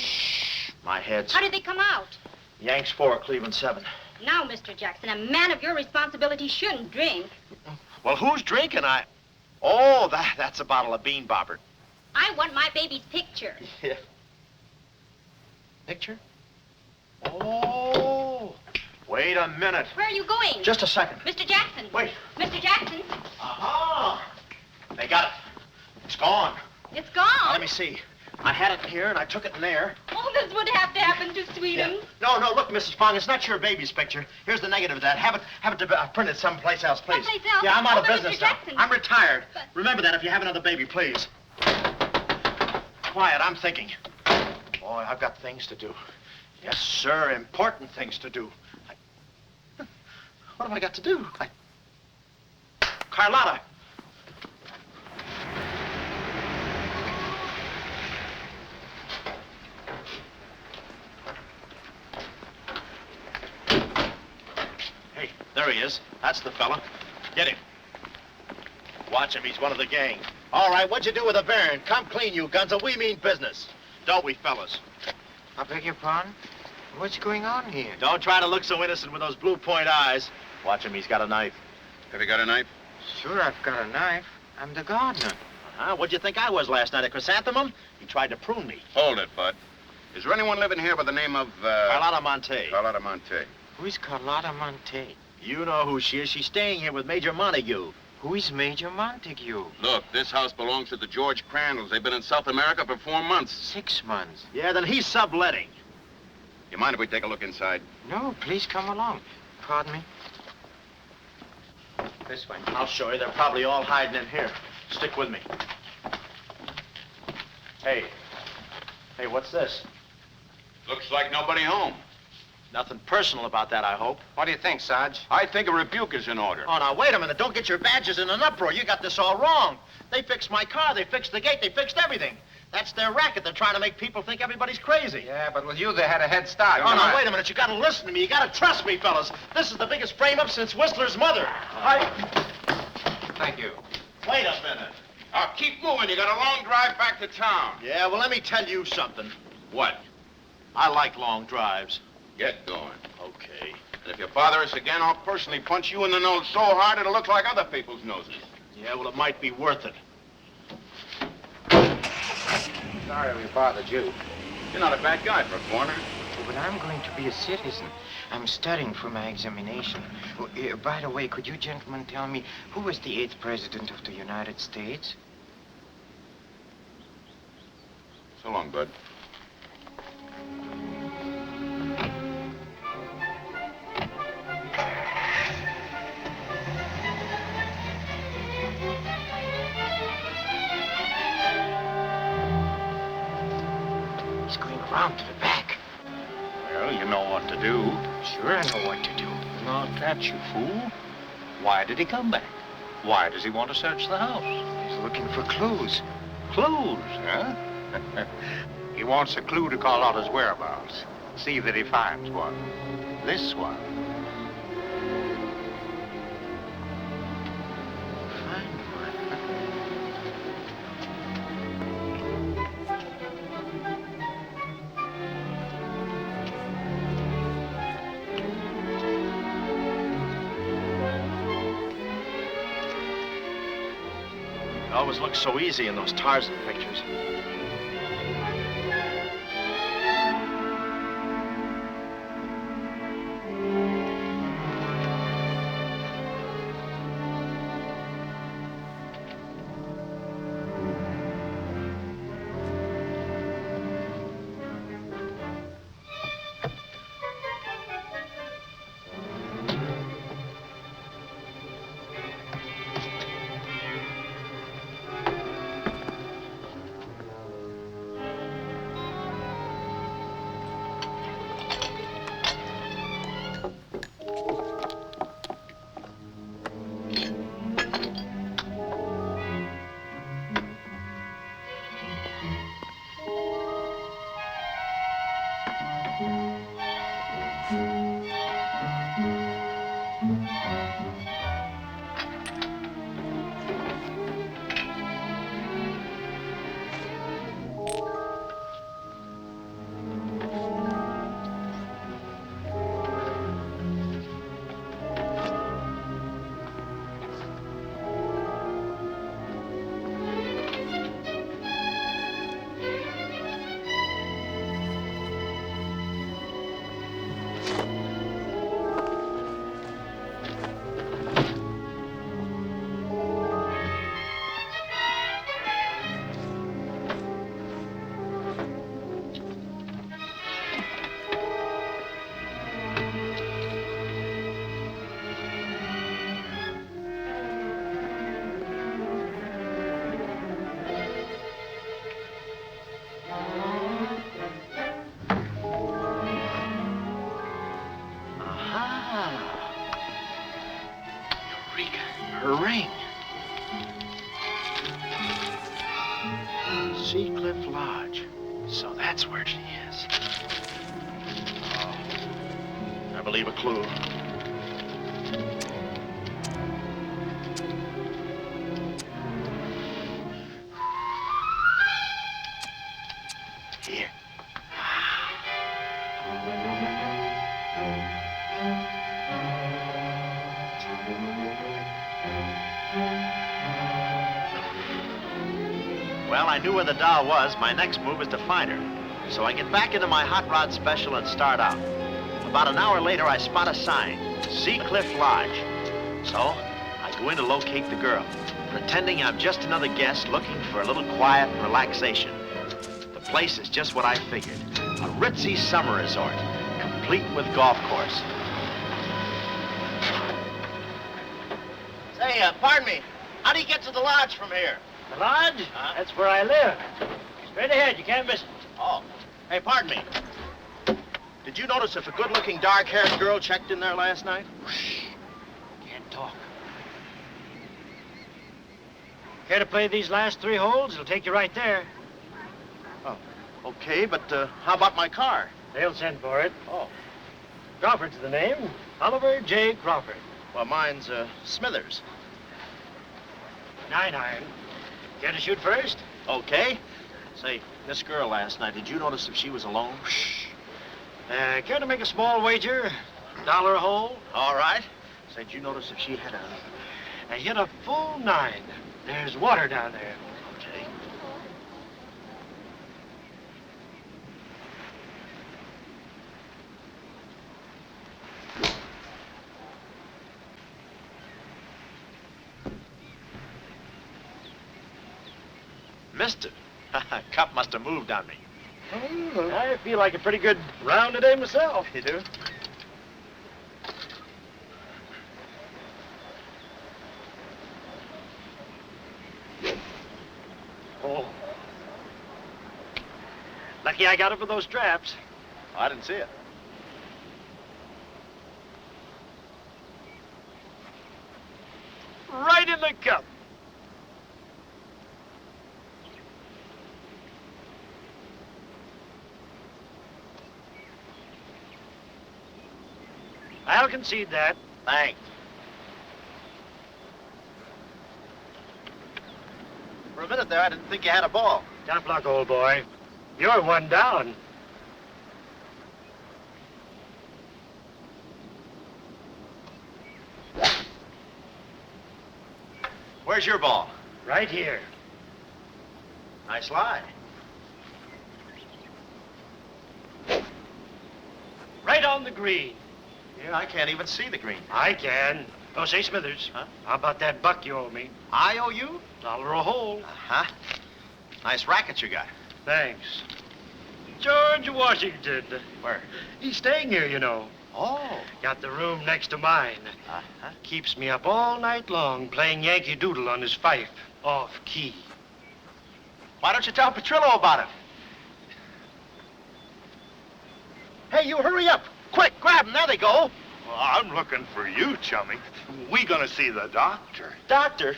Speaker 3: My head's...
Speaker 5: How did they come out?
Speaker 3: Yanks 4, Cleveland 7.
Speaker 5: Now, Mr. Jackson, a man of your responsibility shouldn't drink.
Speaker 3: Well, who's drinking? Oh, that's a bottle of Bean Bobber.
Speaker 5: I want my baby's picture.
Speaker 3: Yeah. Picture? Oh. Wait a minute.
Speaker 5: Where are you going?
Speaker 3: Just a second.
Speaker 5: Mr. Jackson.
Speaker 3: Wait.
Speaker 5: Mr. Jackson.
Speaker 3: Aha! They got it. It's gone.
Speaker 5: It's gone.
Speaker 3: Now, let me see. I had it here, and I took it in there.
Speaker 5: Oh, this would have to happen to Sweden.
Speaker 3: Yeah. No, look, Mrs. Fong, it's not your baby's picture. Here's the negative of that. Have it printed someplace else, please.
Speaker 5: Someplace else?
Speaker 3: Yeah, I'm out of
Speaker 5: but
Speaker 3: business
Speaker 5: Mr.
Speaker 3: now.
Speaker 5: Jackson.
Speaker 3: I'm retired.
Speaker 5: But...
Speaker 3: Remember that if you have another baby, please. Quiet, I'm thinking. Boy, I've got things to do. Yes, sir, important things to do. What have I got to do? Carlotta. Hey, there he is. That's the fella. Get him. Watch him. He's one of the gang. All right, what'd you do with the Baron? Come clean, you Gunza. We mean business. Don't we, fellas?
Speaker 8: I beg your pardon? What's going on here?
Speaker 3: Don't try to look so innocent with those blue point eyes. Watch him. He's got a knife.
Speaker 6: Have you got a knife?
Speaker 8: Sure, I've got a knife. I'm the gardener.
Speaker 3: Huh? What'd you think I was last night, a chrysanthemum? He tried to prune me.
Speaker 6: Hold it, Bud. Is there anyone living here by the name of,
Speaker 3: Carlotta Monte.
Speaker 6: Carlotta Monte?
Speaker 8: Who is Carlotta Monte?
Speaker 3: You know who she is. She's staying here with Major Montague.
Speaker 8: Who is Major Montague?
Speaker 6: Look, this house belongs to the George Crandalls. They've been in South America for 4 months.
Speaker 8: 6 months.
Speaker 3: Yeah, then he's subletting.
Speaker 6: You mind if we take a look inside?
Speaker 8: No, please come along. Pardon me. This way.
Speaker 3: I'll show you. They're probably all hiding in here. Stick with me. Hey, what's this?
Speaker 6: Looks like nobody home.
Speaker 3: Nothing personal about that, I hope.
Speaker 8: What do you think, Sarge?
Speaker 6: I think a rebuke is in order.
Speaker 3: Oh, now, wait a minute. Don't get your badges in an uproar. You got this all wrong. They fixed my car. They fixed the gate. They fixed everything. That's their racket. They're trying to make people think everybody's crazy.
Speaker 8: Yeah, but with you, they had a head start.
Speaker 3: Oh, now, wait a minute. You gotta listen to me. You gotta trust me, fellas. This is the biggest frame-up since Whistler's mother.
Speaker 8: Thank you.
Speaker 3: Wait a minute.
Speaker 6: Keep moving. You got a long drive back to town.
Speaker 3: Yeah, well, let me tell you something.
Speaker 6: What?
Speaker 3: I like long drives.
Speaker 6: Get going.
Speaker 3: Okay.
Speaker 6: And if you bother us again, I'll personally punch you in the nose so hard it'll look like other people's noses.
Speaker 3: Yeah, well, it might be worth it.
Speaker 8: Sorry we bothered you.
Speaker 6: You're not a bad guy for a foreigner.
Speaker 8: but I'm going to be a citizen. I'm studying for my examination. Oh, by the way, could you gentlemen tell me who was the 8th president of the United States?
Speaker 10: So long, Bud.
Speaker 8: He's going around to the back.
Speaker 10: Well, you know what to do.
Speaker 8: Sure, I know what to do.
Speaker 10: Not that, you fool. Why did he come back? Why does he want to search the house?
Speaker 8: He's looking for clues.
Speaker 10: Clues, huh? He wants a clue to call out his whereabouts. See that he finds one. This one.
Speaker 8: Find one.
Speaker 3: It always looks so easy in those Tarzan pictures. Her ring. Seacliff Lodge. So that's where she is. Oh, I believe a clue. Here. Well, I knew where the doll was. My next move is to find her. So I get back into my hot rod special and start out. About an hour later, I spot a sign, Seacliff Lodge. So I go in to locate the girl, pretending I'm just another guest looking for a little quiet and relaxation. The place is just what I figured, a ritzy summer resort, complete with golf course. Say, pardon me, how do you get to the lodge from here?
Speaker 11: The lodge? That's where I live. Straight ahead, you can't miss it.
Speaker 3: Oh, hey, pardon me. Did you notice if a good-looking, dark-haired girl checked in there last night?
Speaker 11: Shh. Can't talk. Care to play these last 3 holes? It'll take you right there.
Speaker 3: Oh, okay, but how about my car?
Speaker 11: They'll send for it.
Speaker 3: Oh,
Speaker 11: Crawford's the name. Oliver J. Crawford.
Speaker 3: well, mine's Smithers.
Speaker 11: 9-iron. Care to shoot first?
Speaker 3: Okay. Say, this girl last night, did you notice if she was alone?
Speaker 11: Shh. Care to make a small wager? $1 a hole?
Speaker 3: All right. Say, did you notice if she had a...
Speaker 11: Hit a full 9. There's water down there.
Speaker 3: Okay. Missed it. Cup must have moved on me.
Speaker 11: I feel like a pretty good round today myself.
Speaker 3: You do?
Speaker 11: Oh. Lucky I got it with those straps.
Speaker 3: I didn't see it.
Speaker 11: Right in the cup. I'll concede that.
Speaker 3: Thanks. For a minute there, I didn't think you had a ball.
Speaker 11: Tough luck, old boy. You're one down.
Speaker 3: Where's your ball?
Speaker 11: Right here.
Speaker 3: Nice lie.
Speaker 11: Right on the green.
Speaker 3: Yeah, I can't even see the green.
Speaker 11: I can. Oh, say, Smithers.
Speaker 3: Huh?
Speaker 11: How about that buck you owe me?
Speaker 3: I owe you?
Speaker 11: $1 a hole.
Speaker 3: Uh-huh. Nice racket you got.
Speaker 11: Thanks. George Washington.
Speaker 3: Where?
Speaker 11: He's staying here, you know.
Speaker 3: Oh.
Speaker 11: Got the room next to mine.
Speaker 3: Uh-huh.
Speaker 11: Keeps me up all night long playing Yankee Doodle on his fife. Off key.
Speaker 3: Why don't you tell Petrillo about it? Hey, you hurry up. Quick, grab them. There they go.
Speaker 10: Well, I'm looking for you, chummy. We gonna see the doctor.
Speaker 3: Doctor?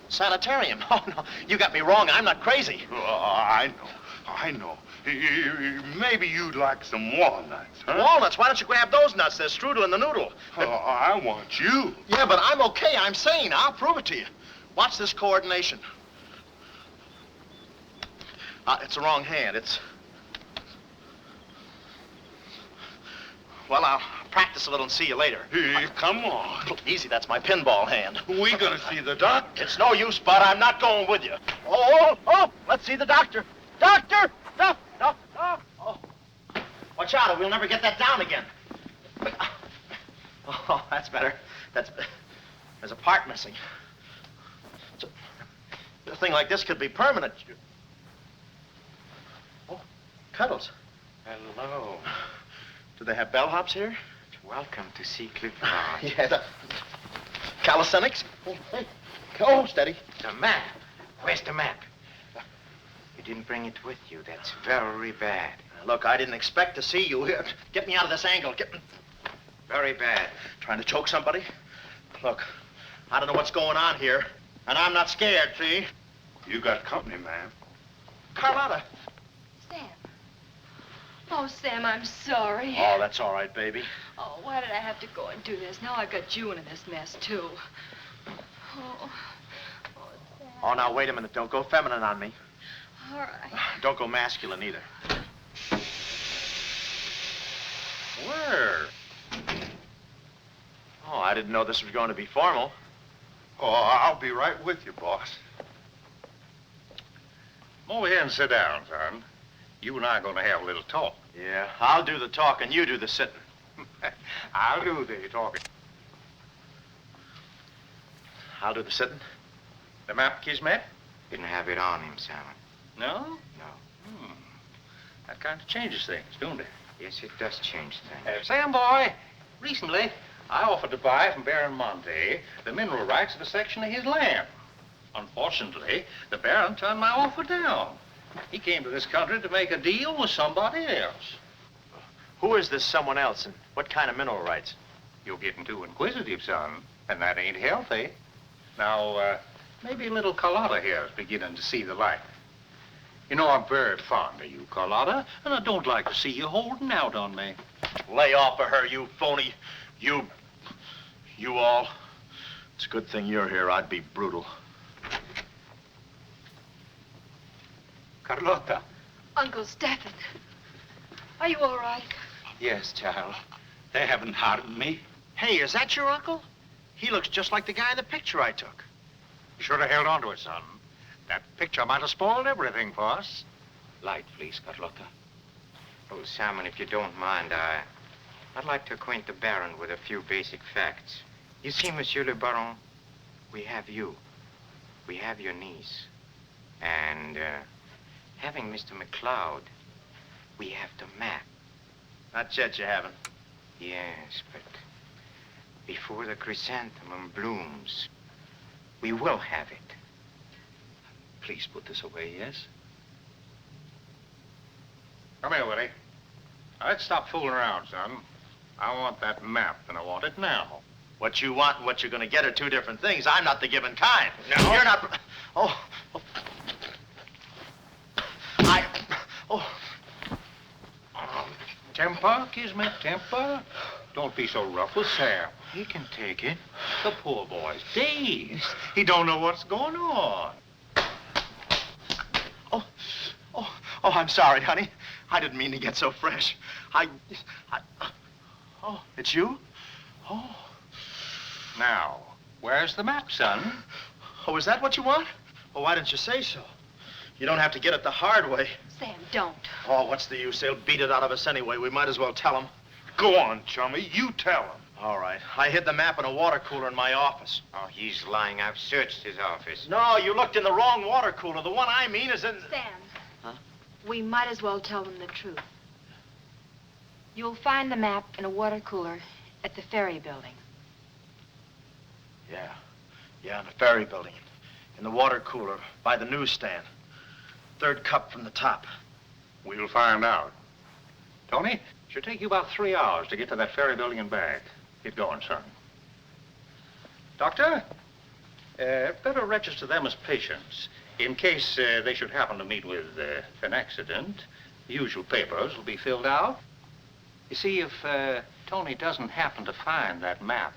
Speaker 3: Sanitarium. Oh, no. You got me wrong. I'm not crazy.
Speaker 10: Oh, I know. Maybe you'd like some walnuts, huh?
Speaker 3: Walnuts? Why don't you grab those nuts? There's strudel in the noodle.
Speaker 10: Oh, I want you.
Speaker 3: Yeah, but I'm okay. I'm sane. I'll prove it to you. Watch this coordination. It's the wrong hand. It's... Well, I'll practice a little and see you later.
Speaker 10: Hey, come on.
Speaker 3: Easy, that's my pinball hand.
Speaker 10: We gonna see the doctor.
Speaker 3: It's no use, Bud. I'm not going with you. Oh, let's see the doctor. Doctor! No. Oh. Watch out, or we'll never get that down again. Oh, that's better. There's a part missing. A thing like this could be permanent. Oh, Cuddles.
Speaker 8: Hello.
Speaker 3: Do they have bellhops here?
Speaker 8: Welcome to see Cliff Lodge.
Speaker 3: Yeah, the calisthenics. Oh, steady.
Speaker 8: The map. Where's the map? You didn't bring it with you. That's very bad.
Speaker 3: Look, I didn't expect to see you here. Get me out of this angle. Get me.
Speaker 8: Very bad.
Speaker 3: Trying to choke somebody? Look, I don't know what's going on here, and I'm not scared, see?
Speaker 10: You got company, man.
Speaker 3: Carlotta.
Speaker 4: Sam. Oh, Sam, I'm sorry.
Speaker 3: Oh, that's all right, baby.
Speaker 4: Oh, why did I have to go and do this? Now I've got you into this mess, too. Oh, Sam.
Speaker 3: Oh, now, wait a minute. Don't go feminine on me.
Speaker 4: All right.
Speaker 3: Don't go masculine, either. Where? Oh, I didn't know this was going to be formal.
Speaker 10: Oh, I'll be right with you, boss. Come over here and sit down, son. You and I are going to have a little talk.
Speaker 3: Yeah, I'll do the talking, you do the sitting.
Speaker 10: I'll do the talking.
Speaker 3: I'll do the sitting.
Speaker 10: The map, Kismet?
Speaker 8: Didn't have it on him, Simon.
Speaker 10: No?
Speaker 8: No.
Speaker 10: That kind of changes things, don't it?
Speaker 8: Yes, it does change things.
Speaker 10: Sam, boy, recently I offered to buy from Baron Monte the mineral rights of a section of his land. Unfortunately, the Baron turned my offer down. He came to this country to make a deal with somebody else.
Speaker 3: Who is this someone else, and what kind of mineral rights?
Speaker 10: You're getting too inquisitive, son, and that ain't healthy. Now, maybe little Carlotta here is beginning to see the light. You know, I'm very fond of you, Carlotta, and I don't like to see you holding out on me.
Speaker 3: Lay off of her, you phony. You all. It's a good thing you're here. I'd be brutal.
Speaker 10: Carlotta.
Speaker 4: Uncle Stephen. Are you all right?
Speaker 11: Yes, child. They haven't harmed me.
Speaker 3: Hey, is that your uncle? He looks just like the guy in the picture I took.
Speaker 10: You should have held on to it, son. That picture might have spoiled everything for us.
Speaker 11: Light, please, Carlotta.
Speaker 8: Oh, Simon, if you don't mind, I'd like to acquaint the Baron with a few basic facts. You see, Monsieur le Baron, we have you. We have your niece. And having Mr. McCloud, we have the map.
Speaker 3: Not yet, you haven't.
Speaker 8: Yes, but before the chrysanthemum blooms, we will have it.
Speaker 10: Please put this away, yes? Come here, Willie. Now, let's stop fooling around, son. I want that map, and I want it now.
Speaker 3: What you want and what you're going to get are two different things. I'm not the given kind.
Speaker 10: No.
Speaker 3: You're not... Oh.
Speaker 10: Temper, Kismet, temper. Don't be so rough with Sam.
Speaker 8: He can take it.
Speaker 10: The poor boy's dazed. He don't know what's going on.
Speaker 3: Oh, I'm sorry, honey. I didn't mean to get so fresh. Oh, it's you? Oh.
Speaker 10: Now, where's the map, son?
Speaker 3: Oh, is that what you want? Well, why didn't you say so? You don't have to get it the hard way.
Speaker 4: Sam, don't.
Speaker 3: Oh, what's the use? They'll beat it out of us anyway. We might as well tell them.
Speaker 10: Go on, chummy. You tell him.
Speaker 3: All right. I hid the map in a water cooler in my office.
Speaker 8: Oh, he's lying. I've searched his office.
Speaker 3: No, you looked in the wrong water cooler. The one I mean is in...
Speaker 4: Sam.
Speaker 3: Huh?
Speaker 4: We might as well tell them the truth. You'll find the map in a water cooler at the ferry building.
Speaker 3: Yeah, in the ferry building. In the water cooler by the newsstand. Third cup from the top.
Speaker 10: We'll find out. Tony, should take you about 3 hours to get to that ferry building and back. Get going, son. Doctor, better register them as patients. In case they should happen to meet with an accident, the usual papers will be filled out. You see, if Tony doesn't happen to find that map,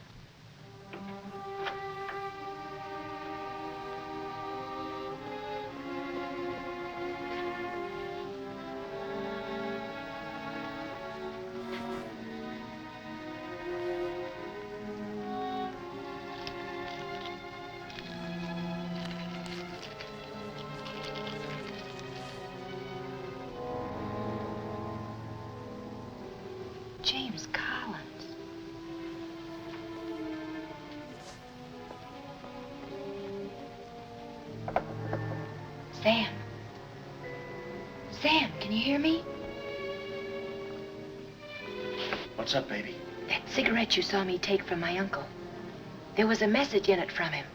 Speaker 4: James Collins. Sam. Sam, can you hear me?
Speaker 3: What's up, baby?
Speaker 4: That cigarette you saw me take from my uncle. There was a message in it from him.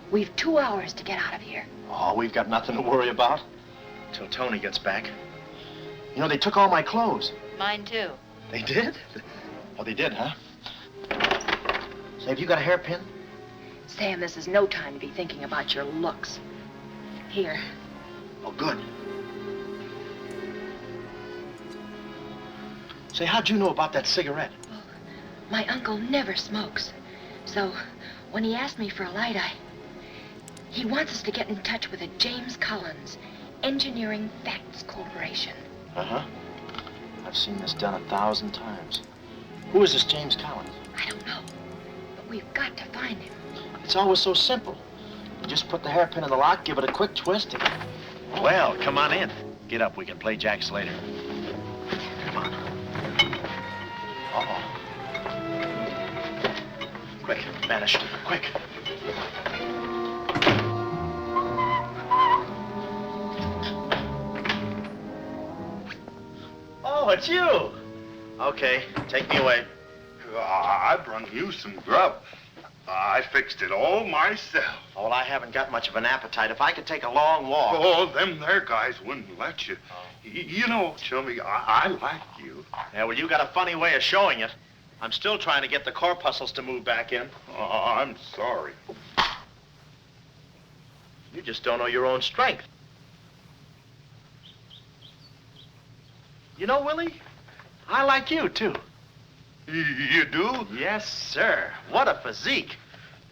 Speaker 4: We've 2 hours to get out of here.
Speaker 3: Oh, we've got nothing to worry about. Till Tony gets back. You know, they took all my clothes.
Speaker 4: Mine too.
Speaker 3: They did? Oh, they did, huh? Say, have you got a hairpin?
Speaker 4: Sam, this is no time to be thinking about your looks. Here.
Speaker 3: Oh, good. Say, how'd you know about that cigarette?
Speaker 4: Well, my uncle never smokes. So, when he asked me for a light, he wants us to get in touch with a James Collins, Engineering Facts Corporation.
Speaker 3: Uh-huh. I've seen this done 1,000 times. Who is this James Collins?
Speaker 4: I don't know, but we've got to find him.
Speaker 3: It's always so simple. You just put the hairpin in the lock, give it a quick twist, and... Well, come on in. Get up. We can play jacks later. Come on. Uh-oh. Quick, vanish. Quick. Oh, it's you. Okay, take me away.
Speaker 12: I brung you some grub. I fixed it all myself.
Speaker 3: Oh, well, I haven't got much of an appetite. If I could take a long walk.
Speaker 12: Oh, them there guys wouldn't let you. You know, Chummy, I like you.
Speaker 3: Yeah, well, you got a funny way of showing it. I'm still trying to get the corpuscles to move back in.
Speaker 12: Oh, I'm sorry.
Speaker 3: You just don't know your own strength. You know, Willie, I like you, too.
Speaker 12: You do?
Speaker 3: Yes, sir. What a physique.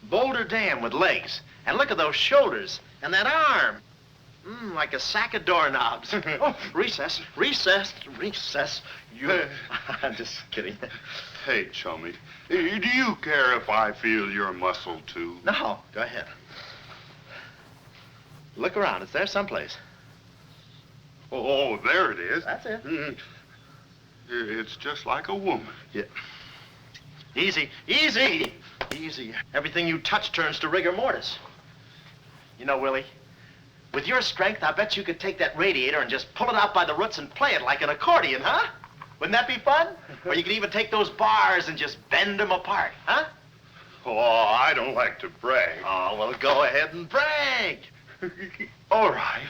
Speaker 3: Boulder Dam with legs. And look at those shoulders. And that arm. Like a sack of doorknobs. Oh, recess, recess, recess. I'm just kidding.
Speaker 12: Hey, Chummy, do you care if I feel your muscle, too?
Speaker 3: No, go ahead. Look around. It's there someplace.
Speaker 12: Oh, there it is.
Speaker 3: That's it.
Speaker 12: It's just like a woman.
Speaker 3: Yeah. Easy, easy, easy. Everything you touch turns to rigor mortis. You know, Willie, With your strength, I bet you could take that radiator and just pull it out by the roots and play it like an accordion, huh? Wouldn't that be fun? Or you could even take those bars and just bend them apart, huh?
Speaker 12: Oh, I don't like to brag.
Speaker 3: Oh, well, go ahead and brag.
Speaker 12: All right.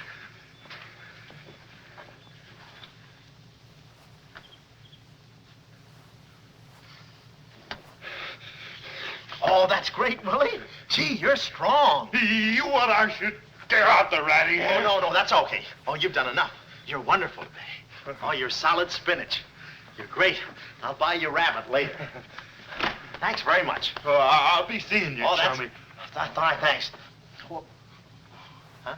Speaker 3: Oh, that's great, Willie. Gee, you're strong.
Speaker 12: You want I should tear out the ratty
Speaker 3: Oh,
Speaker 12: head?
Speaker 3: no, that's okay. Oh, you've done enough. You're wonderful today. Oh, you're solid spinach. You're great. I'll buy you rabbit later. Thanks very much.
Speaker 12: Oh, I'll be seeing you, chummy.
Speaker 3: That's fine, thanks. Well, huh?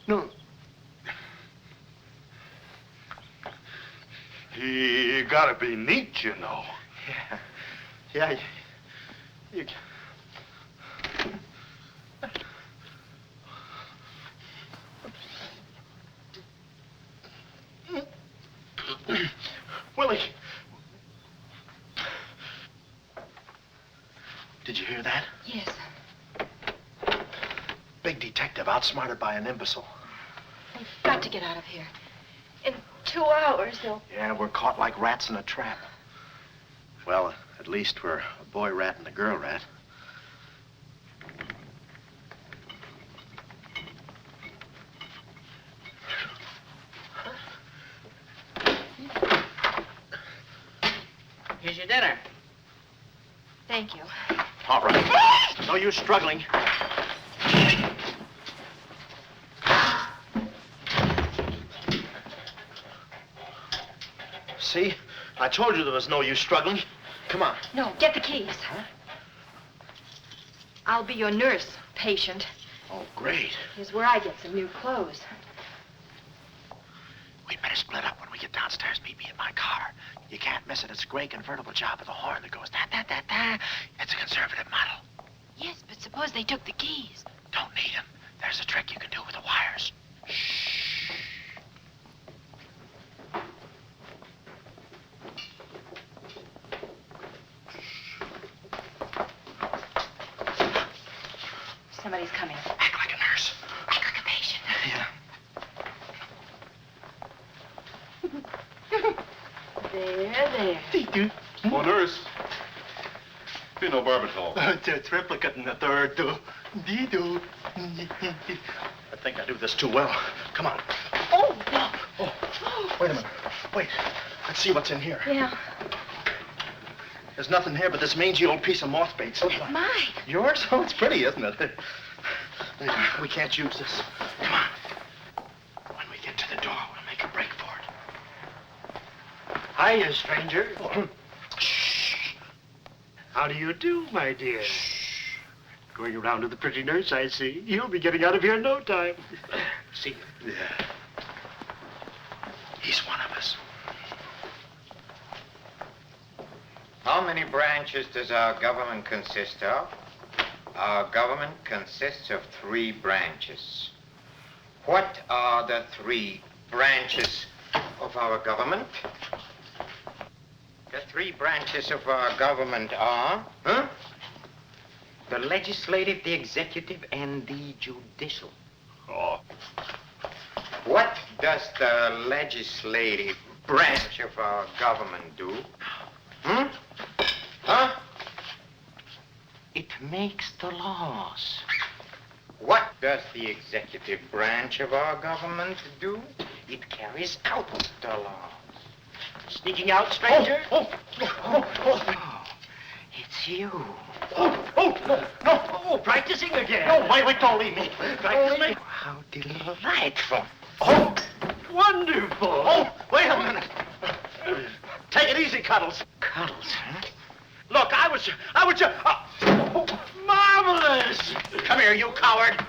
Speaker 12: No. You gotta be neat, you know.
Speaker 3: Yeah. You... Willie. Did you hear that?
Speaker 4: Yes.
Speaker 3: Big detective outsmarted by an imbecile.
Speaker 4: We've got to get out of here. In 2 hours, they'll...
Speaker 3: Yeah, we're caught like rats in a trap. Well, at least we're a boy rat and a girl rat.
Speaker 2: Here's your dinner.
Speaker 4: Thank you.
Speaker 3: All right. No use struggling. See? I told you there was no use struggling. Come on.
Speaker 4: No, get the keys.
Speaker 3: Huh?
Speaker 4: I'll be your nurse, patient.
Speaker 3: Oh, great.
Speaker 4: Here's where I get some new clothes.
Speaker 3: We'd better split up when we get downstairs. Meet me in my car. You can't miss it. It's a gray convertible job with a horn that goes da-da-da-da. It's a conservative model.
Speaker 4: Yes, but suppose they took the keys.
Speaker 3: Don't need them. There's a trick you can do with the wires. Shh.
Speaker 4: Somebody's coming.
Speaker 3: Act like a nurse.
Speaker 4: Act like a patient.
Speaker 3: Yeah.
Speaker 4: There.
Speaker 12: Oh, nurse. Be no barbital.
Speaker 3: It's a triplicate in the third, too. I think I do this too well. Come on.
Speaker 4: Oh, no.
Speaker 3: Oh, wait a minute. Wait. Let's see what's in here.
Speaker 4: Yeah.
Speaker 3: There's nothing here but this mangy old piece of moth bait.
Speaker 4: It's mine.
Speaker 3: Yours? Oh, it's pretty, isn't it? We can't use this. Come on. When we get to the door, we'll make a break for it.
Speaker 11: Hiya, stranger.
Speaker 3: Shh.
Speaker 11: How do you do, my dear? Shh. Going around to the pretty nurse, I see. You'll be getting out of here in no time. See?
Speaker 3: Yeah. He's one of us.
Speaker 8: How many branches does our government consist of? Our government consists of 3 branches. What are the 3 branches of our government? The 3 branches of our government are, the legislative, the executive, and the judicial.
Speaker 12: Oh.
Speaker 8: What does the legislative branch of our government do? Huh? It makes the laws. What does the executive branch of our government do? It carries out the laws.
Speaker 11: Sneaking out, stranger?
Speaker 8: Oh, it's you.
Speaker 11: No, practicing again.
Speaker 3: No, wait, don't leave me.
Speaker 11: Practicing?
Speaker 8: How delightful.
Speaker 11: Oh, wonderful.
Speaker 3: Oh, wait a minute. Take it easy, Cuddles.
Speaker 8: Cuddles, huh?
Speaker 3: Look, I was
Speaker 11: Marvelous.
Speaker 3: Come here, you coward.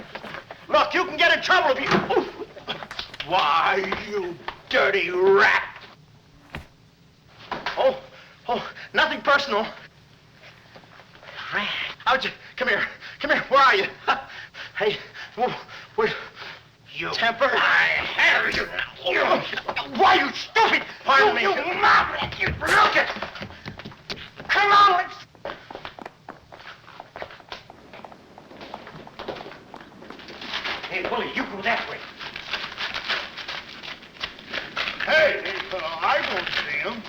Speaker 3: Look, you can get in trouble if you...
Speaker 11: Why, you dirty rat.
Speaker 3: Oh, nothing personal.
Speaker 8: Rat.
Speaker 3: Come here. Where are you? Hey, wait.
Speaker 8: You.
Speaker 10: Temper?
Speaker 8: I have you now.
Speaker 10: Why, you stupid!
Speaker 8: Pardon me.
Speaker 10: You maverick! You look it! Come on, let's... Hey, Willie, you go that way.
Speaker 12: Hey, I don't see him.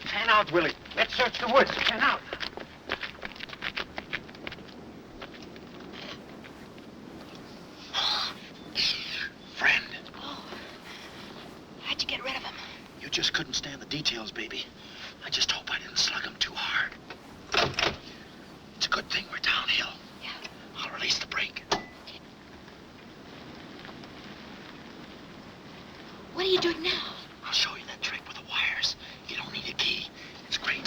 Speaker 10: Fan out, Willie. Let's search the woods. Fan out.
Speaker 11: Friend,
Speaker 4: How'd you get rid of him?
Speaker 11: you just couldn't stand the details, baby. I just hope I didn't slug him too hard. It's a good thing we're downhill.
Speaker 4: Yeah.
Speaker 11: I'll release the brake.
Speaker 4: What are you doing now?
Speaker 11: I'll show you that trick with the wires. You don't need a key. It's great.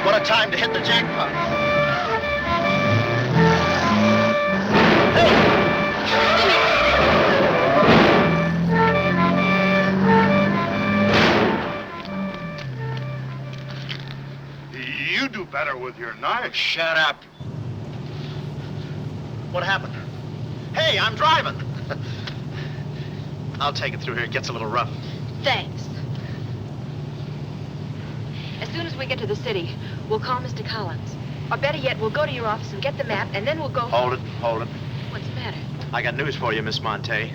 Speaker 3: What a time to hit the jackpot.
Speaker 12: You do better with your knife.
Speaker 3: Shut up. What happened? Hey, I'm driving. I'll take it through here. It gets a little rough.
Speaker 4: Thanks. As soon as we get to the city, we'll call Mr. Collins. Or better yet, we'll go to your office and get the map, and then we'll go...
Speaker 3: Hold it, hold it.
Speaker 4: What's the matter?
Speaker 3: I got news for you, Miss Monte.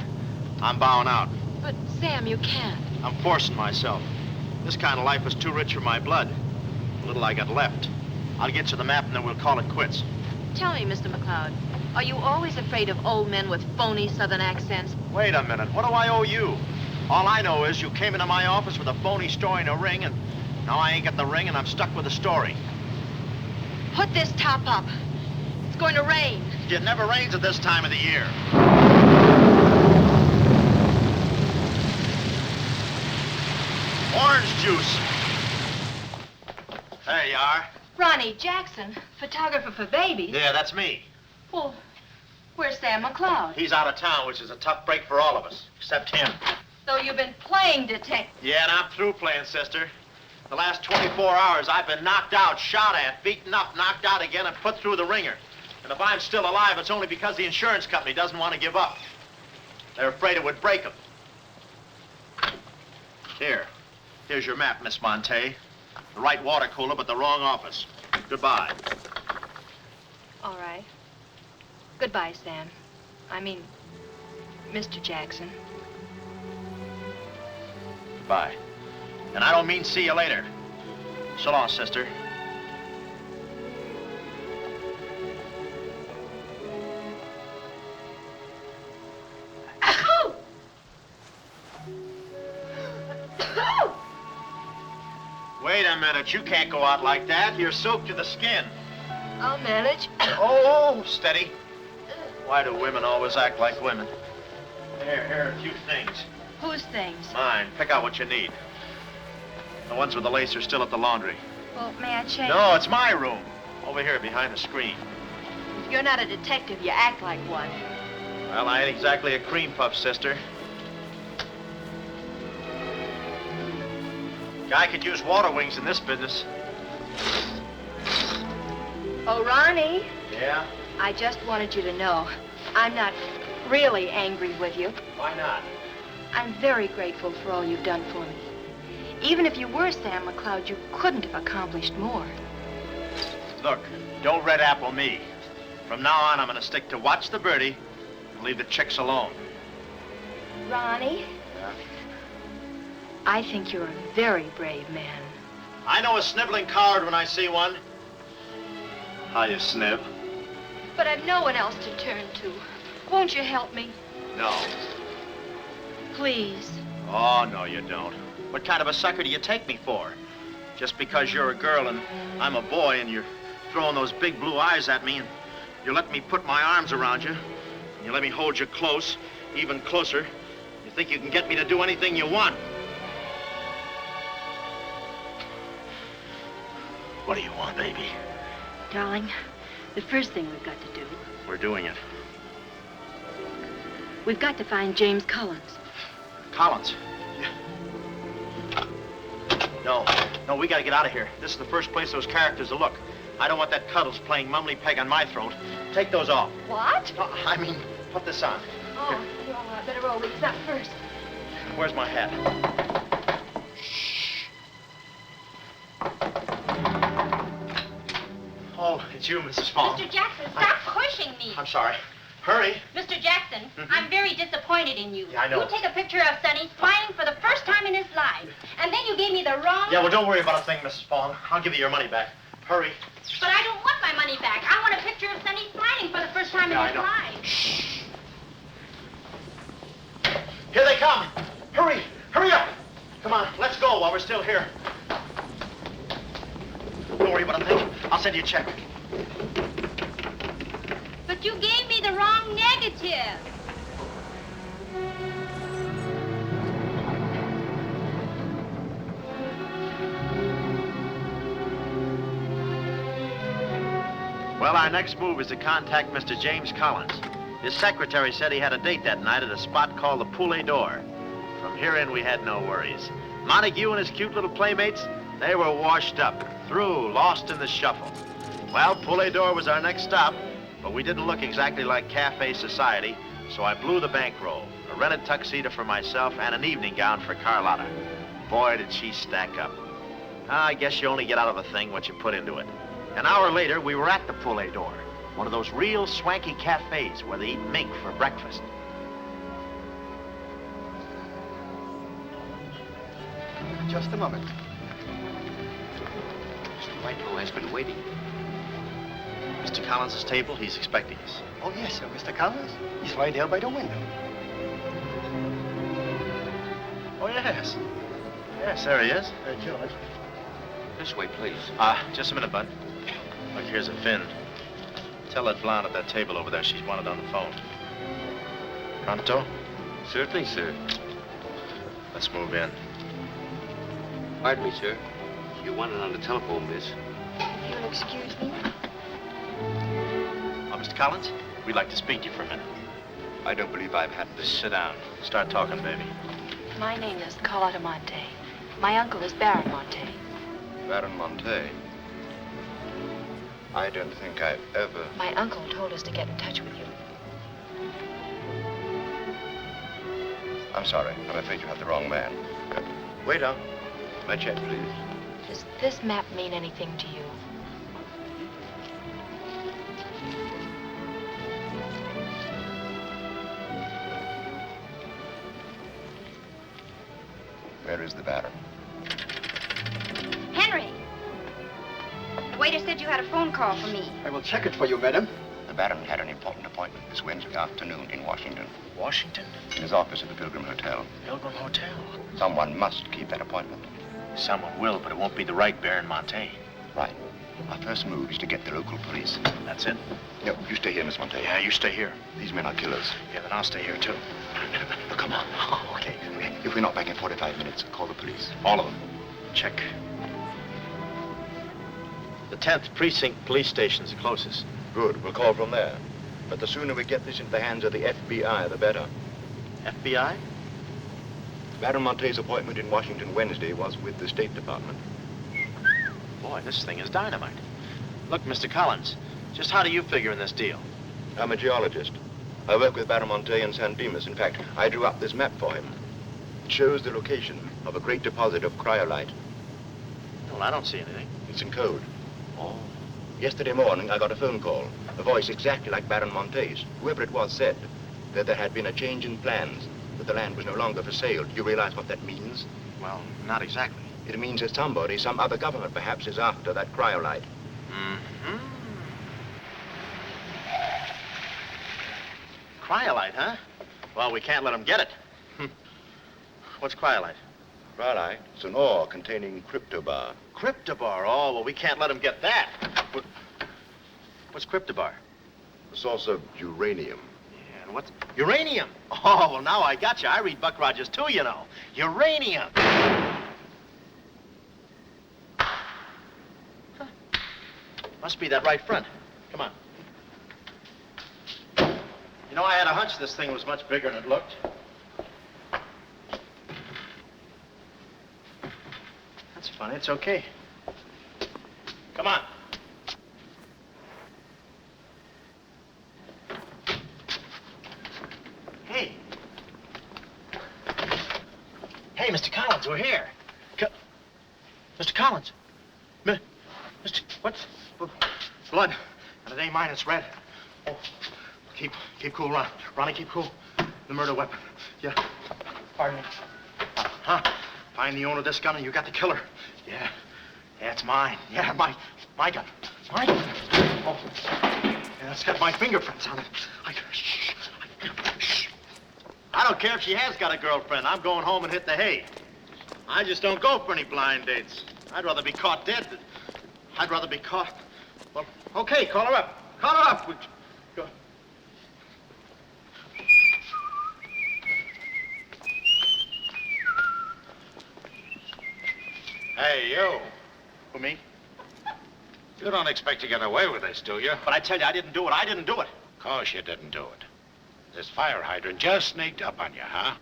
Speaker 3: I'm bowing out.
Speaker 4: But, Sam, you can't.
Speaker 3: I'm forcing myself. This kind of life is too rich for my blood. The little I got left. I'll get you the map and then we'll call it quits.
Speaker 4: Tell me, Mr. McLeod, are you always afraid of old men with phony southern accents?
Speaker 3: Wait a minute. What do I owe you? All I know is you came into my office with a phony story and a ring, and now I ain't got the ring and I'm stuck with the story.
Speaker 4: Put this top up. It's going to rain.
Speaker 3: It never rains at this time of the year. Orange juice. There you are.
Speaker 4: Ronnie Jackson, photographer for babies.
Speaker 3: Yeah, that's me.
Speaker 4: Well, where's Sam McLeod?
Speaker 3: He's out of town, which is a tough break for all of us, except him.
Speaker 4: So you've been playing detective.
Speaker 3: Yeah, and I'm through playing, sister. The last 24 hours, I've been knocked out, shot at, beaten up, knocked out again, and put through the ringer. And if I'm still alive, it's only because the insurance company doesn't want to give up. They're afraid it would break them. Here's your map, Miss Monte. The right water cooler, but the wrong office. Goodbye.
Speaker 4: All right. Goodbye, Sam. I mean, Mr. Jackson.
Speaker 3: Goodbye. And I don't mean see you later. So long, sister. Wait a minute, you can't go out like that. You're soaked to the skin.
Speaker 4: I'll manage.
Speaker 3: Oh, steady. Why do women always act like women? Here are a few things.
Speaker 4: Whose things?
Speaker 3: Mine. Pick out what you need. The ones with the lace are still at the laundry.
Speaker 4: Well, may I change?
Speaker 3: No, it's my room. Over here behind the screen.
Speaker 4: If you're not a detective, you act like one.
Speaker 3: Well, I ain't exactly a cream puff, sister. Guy could use water wings in this business.
Speaker 4: Oh, Ronnie,
Speaker 3: Yeah?
Speaker 4: I just wanted you to know I'm not really angry with you.
Speaker 3: Why not?
Speaker 4: I'm very grateful for all you've done for me. Even if you were Sam McLeod, you couldn't have accomplished more.
Speaker 3: Look, don't red apple me. From now on, I'm gonna stick to watch the birdie and leave the chicks alone.
Speaker 4: Ronnie,
Speaker 3: Yeah?
Speaker 4: I think you're a very brave man.
Speaker 3: I know a sniveling coward when I see one. How you sniv?
Speaker 4: But I've no one else to turn to. Won't you help me?
Speaker 3: No.
Speaker 4: Please.
Speaker 3: Oh, no, you don't. What kind of a sucker do you take me for? Just because you're a girl and I'm a boy and you're throwing those big blue eyes at me and you let me put my arms around you and you let me hold you close, even closer, you think you can get me to do anything you want. What do you want, baby?
Speaker 4: Darling, The first thing we've got to do,
Speaker 3: We're doing it.
Speaker 4: we've got to find James Collins.
Speaker 3: Collins. No, we gotta get out of here. This is the first place those characters will look. I don't want that Cuddles playing Mumley Peg on my throat. Take those off.
Speaker 4: What?
Speaker 3: I mean, put this on.
Speaker 4: Oh, well, I better roll these up first.
Speaker 3: Where's my hat? Oh, it's you, Mrs. Fong.
Speaker 5: Mr. Jackson, stop pushing me.
Speaker 3: I'm sorry. Hurry.
Speaker 5: Mr. Jackson, I'm very disappointed in you.
Speaker 3: Yeah, I know.
Speaker 5: You take a picture of Sonny smiling for the first time in his life, and then you gave me the wrong...
Speaker 3: Yeah, well, don't worry about a thing, Mrs. Fong. I'll give you your money back. Hurry.
Speaker 5: But I don't want my money back. I want a picture of Sonny smiling for the first time in his life.
Speaker 3: Shh. Here they come. Hurry. Hurry up. Come on, let's go while we're still here. Don't worry about a thing. I'll send you a check.
Speaker 5: But you gave me the wrong negative.
Speaker 3: Well, our next move is to contact Mr. James Collins. His secretary said he had a date that night at a spot called the Poulet d'Or. From here in, we had no worries. Montague and his cute little playmates, they were washed up, through, lost in the shuffle. Well, Poulet d'Or was our next stop, but we didn't look exactly like cafe society, so I blew the bankroll, a rented tuxedo for myself and an evening gown for Carlotta. Boy, did she stack up. I guess you only get out of a thing what you put into it. An hour later, we were at the Poulet d'Or, one of those real swanky cafes where they eat mink for breakfast.
Speaker 11: Just a moment. Mr. Whitelaw has been waiting.
Speaker 3: Mr. Collins' table, he's expecting us.
Speaker 11: Oh, yes, sir. Mr. Collins? He's right there by the window.
Speaker 3: Oh, yes. Yes, there he is.
Speaker 11: George. This way, please.
Speaker 3: Just a minute, Bud. Look, here's a Finn. Tell that blonde at that table over there she's wanted on the phone. Pronto?
Speaker 11: Certainly, sir.
Speaker 3: Let's move in.
Speaker 11: Pardon me, sir. You wanted on the telephone, miss.
Speaker 4: You'll excuse me?
Speaker 3: Mr. Collins, we'd like to speak to you for a minute.
Speaker 11: I don't believe I've had this.
Speaker 3: Sit down. Start talking, baby.
Speaker 4: My name is Carlotta Monte. My uncle is Baron Monte.
Speaker 6: Baron Monte. I don't think I've ever...
Speaker 4: My uncle told us to get in touch with you.
Speaker 6: I'm sorry. I'm afraid you have the wrong man. Waiter, my check, please.
Speaker 4: Does this map mean anything to you?
Speaker 6: Where is the Baron?
Speaker 5: Henry! The waiter said you had a phone call for me.
Speaker 11: I will check it for you, madam.
Speaker 6: The Baron had an important appointment this Wednesday afternoon in Washington.
Speaker 3: Washington?
Speaker 6: In his office at the Pilgrim Hotel.
Speaker 3: Pilgrim Hotel.
Speaker 6: Someone must keep that appointment.
Speaker 3: Someone will, but it won't be the right Baron Monte.
Speaker 6: Right. Our first move is to get the local police.
Speaker 3: That's it.
Speaker 6: No, you stay here, Miss Monte.
Speaker 3: Yeah, you stay here.
Speaker 6: These men are killers.
Speaker 3: Yeah, then I'll stay here, too.
Speaker 6: Come on. Okay. If we're not back in 45 minutes, call the police.
Speaker 3: All of them. Check. The 10th Precinct Police Station's the closest.
Speaker 6: Good. We'll call from there. But the sooner we get this into the hands of the FBI, the better.
Speaker 3: FBI?
Speaker 6: Baron Monte's appointment in Washington Wednesday was with the State Department.
Speaker 3: Boy, this thing is dynamite. Look, Mr. Collins, just how do you figure in this deal?
Speaker 6: I'm a geologist. I work with Baron Monte in San Dimas. In fact, I drew up this map for him. It shows the location of a great deposit of cryolite.
Speaker 3: Well, I don't see anything.
Speaker 6: It's in code.
Speaker 3: Oh.
Speaker 6: Yesterday morning, I got a phone call. A voice exactly like Baron Monte's. Whoever it was said that there had been a change in plans, that the land was no longer for sale. Do you realize what that means?
Speaker 3: Well, not exactly.
Speaker 6: It means that somebody, some other government perhaps, is after that cryolite.
Speaker 3: Mm-hmm. Cryolite, huh? Well, we can't let them get it. What's cryolite?
Speaker 6: Cryolite? It's an ore containing cryptobar.
Speaker 3: Cryptobar? Oh, well, we can't let them get that. What's cryptobar?
Speaker 6: A source of uranium.
Speaker 3: Yeah, and what's... Uranium! Oh, well, now I got you. I read Buck Rogers, too, you know. Uranium! Huh. Must be that right front. Come on. You know, I had a hunch this thing was much bigger than it looked. That's funny. It's okay. Come on. Hey. Hey, Mr. Collins, we're here. Mr. Collins. Mr. What's... Blood. And it ain't mine, it's red. Oh, keep cool, Ron. Ronnie, keep cool. The murder weapon. Yeah. Pardon me. Huh? Find the owner of this gun and you got the killer. Yeah. Yeah, it's mine. Yeah, my gun. My gun. Oh. Yeah, it's got my fingerprints on it. Shh. I don't care if she has got a girlfriend. I'm going home and hit the hay. I just don't go for any blind dates. I'd rather be caught dead than... I'd rather be caught... Well, okay, call her up. Call her up. Go.
Speaker 10: Hey, you.
Speaker 3: Who, me?
Speaker 10: You don't expect to get away with this, do you?
Speaker 3: But I tell you, I didn't do it. I didn't do it.
Speaker 10: Of course you didn't do it. This fire hydrant just sneaked up on you, huh?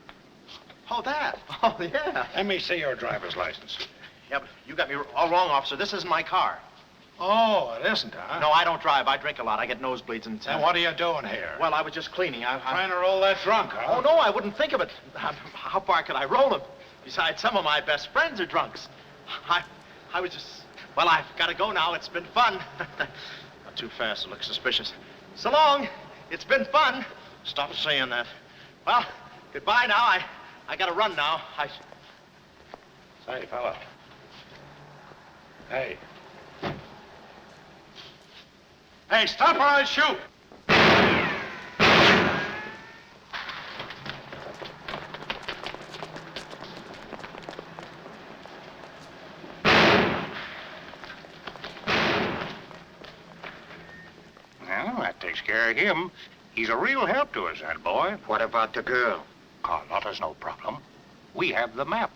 Speaker 3: Oh, that? Oh, yeah.
Speaker 10: Let me see your driver's license.
Speaker 3: Yeah, but you got me all wrong, officer. This isn't my car.
Speaker 10: Oh, it isn't, huh?
Speaker 3: No, I don't drive. I drink a lot. I get nosebleeds and...
Speaker 10: Then what are you doing here?
Speaker 3: Well, I was just cleaning.
Speaker 10: Trying to roll that drunk, huh?
Speaker 3: Oh, no, I wouldn't think of it. How far could I roll him? Besides, some of my best friends are drunks. I was just... Well, I've got to go now. It's been fun. Not too fast. It looks suspicious. So long. It's been fun. Stop saying that. Well, goodbye now. I got to run now.
Speaker 10: Say, fella. Hey. Hey, stop or I'll shoot! Well, that takes care of him. He's a real help to us, that boy.
Speaker 8: What about the girl?
Speaker 10: Carlotta's no problem. We have the map.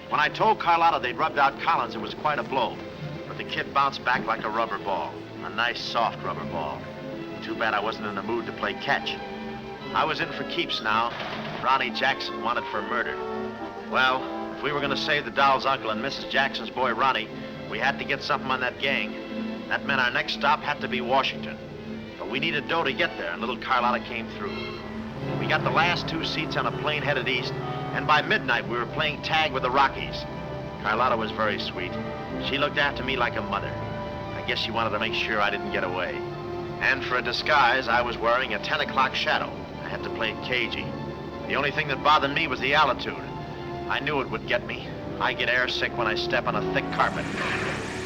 Speaker 3: When I told Carlotta they'd rubbed out Collins, it was quite a blow. But the kid bounced back like a rubber ball. A nice, soft rubber ball. Too bad I wasn't in the mood to play catch. I was in for keeps now. Ronnie Jackson wanted for murder. Well, if we were going to save the doll's uncle and Mrs. Jackson's boy, Ronnie, we had to get something on that gang. That meant our next stop had to be Washington. But we needed dough to get there, and little Carlotta came through. We got the last 2 seats on a plane headed east, and by midnight we were playing tag with the Rockies. Carlotta was very sweet. She looked after me like a mother. I guess she wanted to make sure I didn't get away. And for a disguise, I was wearing a 10 o'clock shadow. I had to play it cagey. The only thing that bothered me was the altitude. I knew it would get me. I get airsick when I step on a thick carpet.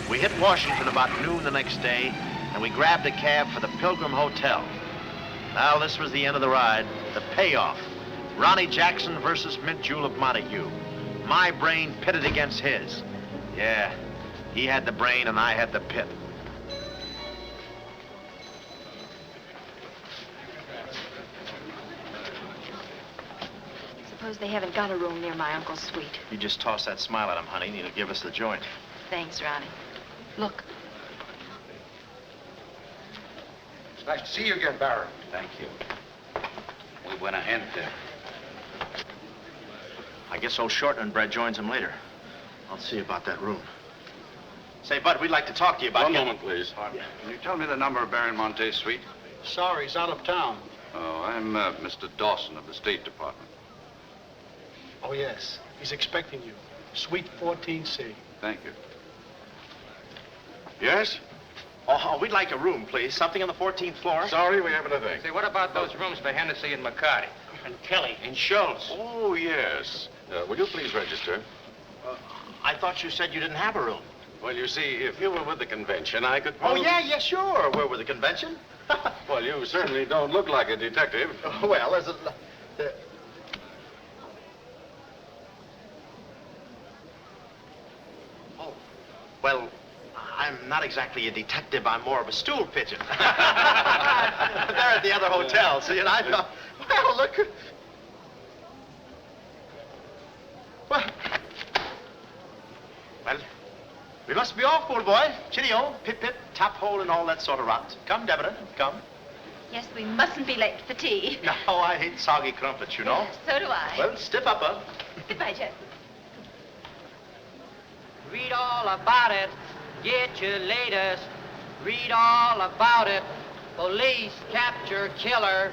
Speaker 3: We hit Washington about noon the next day, and we grabbed a cab for the Pilgrim Hotel. Well, this was the end of the ride, the payoff. Ronnie Jackson versus Mint Julep Montague. My brain pitted against his. Yeah, he had the brain and I had the pit.
Speaker 4: Suppose they haven't got a room near my uncle's suite.
Speaker 3: You just toss that smile at him, honey, and he'll give us the joint.
Speaker 4: Thanks, Ronnie. Look.
Speaker 10: It's nice to see you again, Barry.
Speaker 11: Thank you. Muy buena gente.
Speaker 3: I guess old Shortland Bread joins him later. I'll see about that room. Say, Bud, we'd like to talk to you about...
Speaker 6: One moment, please.
Speaker 3: Yeah.
Speaker 6: Can you tell me the number of Baron Monte's suite?
Speaker 9: Sorry, he's out of town.
Speaker 6: Oh, I'm Mr. Dawson of the State Department.
Speaker 9: Oh, yes. He's expecting you. Suite 14C.
Speaker 6: Thank you.
Speaker 10: Yes?
Speaker 3: Oh, we'd like a room, please. Something on the 14th floor.
Speaker 10: Sorry, we haven't a thing.
Speaker 2: Say, what about those rooms for Hennessy and McCarty?
Speaker 9: And Kelly.
Speaker 3: And Schultz.
Speaker 6: Oh, yes. Will you please register?
Speaker 3: I thought you said you didn't have a room.
Speaker 6: Well, you see, if you were with the convention, I could...
Speaker 3: Oh, yeah, sure. We're with the convention.
Speaker 6: Well, you certainly don't look like a detective.
Speaker 3: Well, as a... Oh, well, I'm not exactly a detective. I'm more of a stool pigeon. They're at the other hotel, see, and I thought, well, look... Well, We must be off, old boy. Cheerio, pip-pip, tap hole, and all that sort of rot. Come, Deborah, come.
Speaker 5: Yes, we mustn't be late for tea.
Speaker 3: No, I hate soggy crumpets, you know.
Speaker 5: So do I.
Speaker 3: Well, stiff up, huh?
Speaker 5: Goodbye, Jeff.
Speaker 11: Read all about it. Get your latest. Read all about it. Police capture killer.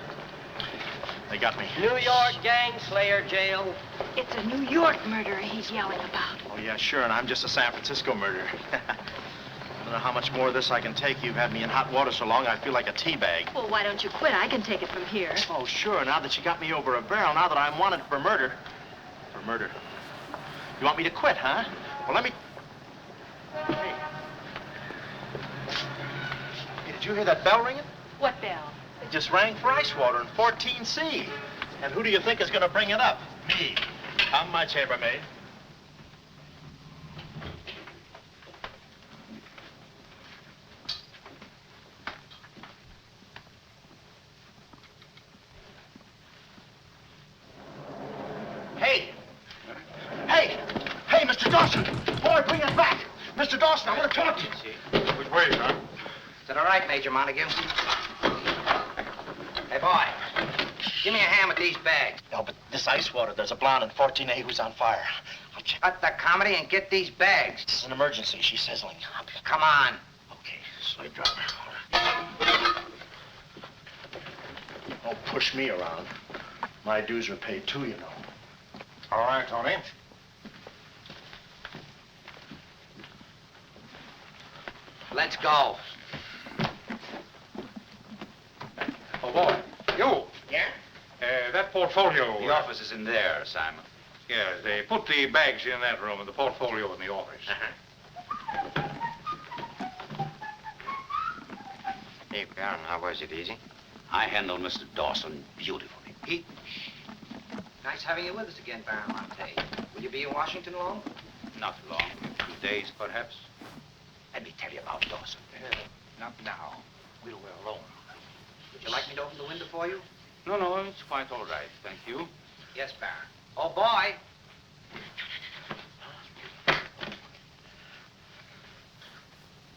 Speaker 3: They got me.
Speaker 11: New York gang slayer jail.
Speaker 4: It's a New York murderer he's yelling about.
Speaker 3: Oh, yeah, sure, and I'm just a San Francisco murderer. I don't know how much more of this I can take. You've had me in hot water so long, I feel like a tea bag.
Speaker 4: Well, why don't you quit? I can take it from here.
Speaker 3: Oh, sure, now that you got me over a barrel, now that I'm wanted for murder. For murder. You want me to quit, huh? Well, let me... Hey. Hey, did you hear that bell ringing?
Speaker 4: What bell?
Speaker 3: It just rang for ice water in 14C. And who do you think is going to bring it up? Me. Come, my chambermaid. Hey! Hey! Hey, Mr. Dawson! Boy, bring it back! Mr. Dawson, I want to talk to you.
Speaker 10: Which way, son?
Speaker 2: Is that all right, Major Montague? Hey, boy. Give me a hand with these bags.
Speaker 3: No, but this ice water, there's a blonde in 14A who's on fire. I'll check.
Speaker 2: Cut the comedy and get these bags.
Speaker 3: This is an emergency. She's sizzling.
Speaker 2: Come on.
Speaker 3: Okay, slave driver. Don't push me around. My dues are paid too, you know.
Speaker 10: All right, Tony.
Speaker 2: Let's go.
Speaker 10: Oh, boy. You.
Speaker 2: Yeah?
Speaker 10: That portfolio.
Speaker 8: The office is in there, Simon.
Speaker 10: Yeah, they put the bags in that room and the portfolio in the office.
Speaker 8: Hey, Baron, how was it? Easy?
Speaker 11: I handled Mr. Dawson beautifully.
Speaker 2: Nice having you with us again, Baron Monte. Will you be in Washington long?
Speaker 11: Not long. 2 days, perhaps. Let me tell you about Dawson.
Speaker 10: Not now. We're alone.
Speaker 2: Would you like me to open the window for you?
Speaker 11: No, it's quite all right. Thank you.
Speaker 2: Yes, Baron. Oh, boy.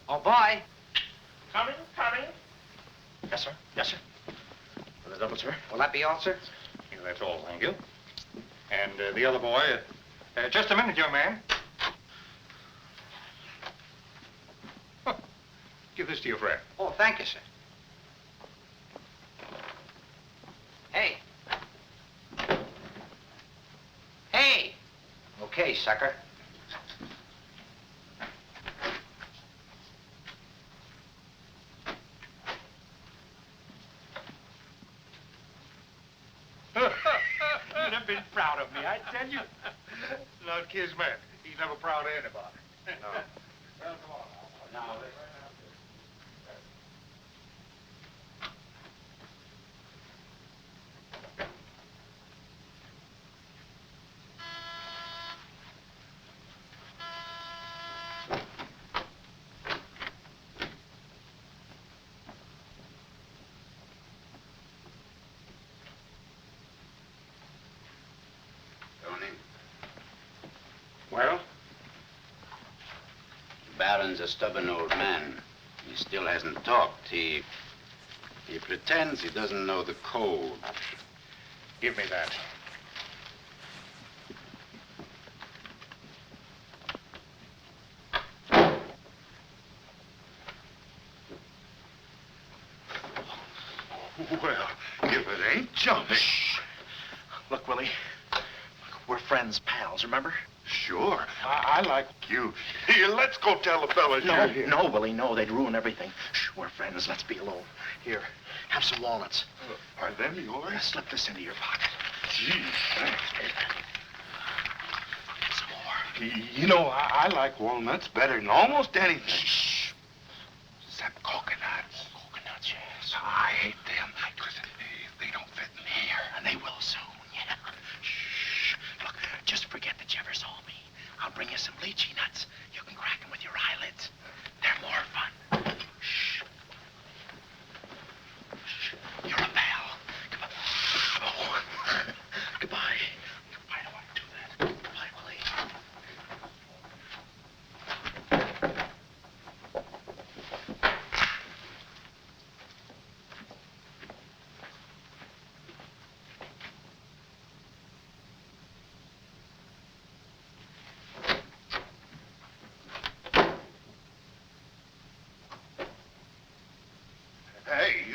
Speaker 2: Oh, boy.
Speaker 10: Coming.
Speaker 3: Yes, sir. Yes, sir. For the double, sir.
Speaker 2: Will that be all, sir?
Speaker 10: Yeah, that's all, thank you. And the other boy, just a minute, young man. Huh. Give this to your friend.
Speaker 2: Oh, thank you, sir. Hey. Hey. Okay, sucker.
Speaker 10: You'd have been proud of me, I tell you. Not Kismet. He's never proud of anybody. No. Well, come on now.
Speaker 6: Tony,
Speaker 10: Well?
Speaker 11: The Baron's a stubborn old man. He still hasn't talked. He pretends he doesn't know the code.
Speaker 10: Give me that.
Speaker 12: Well, if it ain't jumping.
Speaker 3: Shh. Look, Willie. We're friends, pals, remember?
Speaker 12: Sure. I like you. Here, let's go tell the fellas you're here.
Speaker 3: No, Willie, no. They'd ruin everything. Shh, we're friends. Let's be alone. Here, have some walnuts.
Speaker 12: Are them yours?
Speaker 3: Slip this into your pocket.
Speaker 12: Gee, thanks.
Speaker 3: Some more.
Speaker 12: You know, I like walnuts better than almost anything. Shh. Except coconuts.
Speaker 3: Coconuts, yes.
Speaker 12: I hate them because they don't fit in here.
Speaker 3: And they will soon, yeah. Shh. Look, just forget that you ever saw me. I'll bring you some lychee nuts. You can crack them with your eyelids. They're more fun. Shh. Shh. You're a pal. Come on. Oh. Goodbye. I don't want to do that. Goodbye, Willie.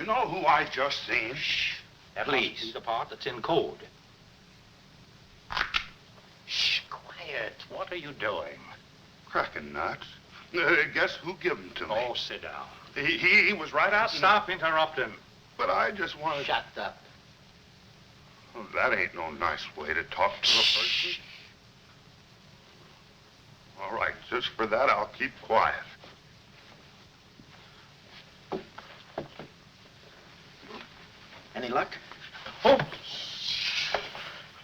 Speaker 12: You know who I just seen?
Speaker 10: Shh. That must be the part that's in code. Shh, quiet. What are you doing?
Speaker 12: Cracking nuts. Guess who gave him to me?
Speaker 10: Oh, sit down.
Speaker 12: He was right out.
Speaker 10: Stop interrupting.
Speaker 12: But I just wanted.
Speaker 11: Shut up.
Speaker 12: Well, that ain't no nice way to talk to a person. All right, just for that, I'll keep quiet.
Speaker 3: Any luck? Oh!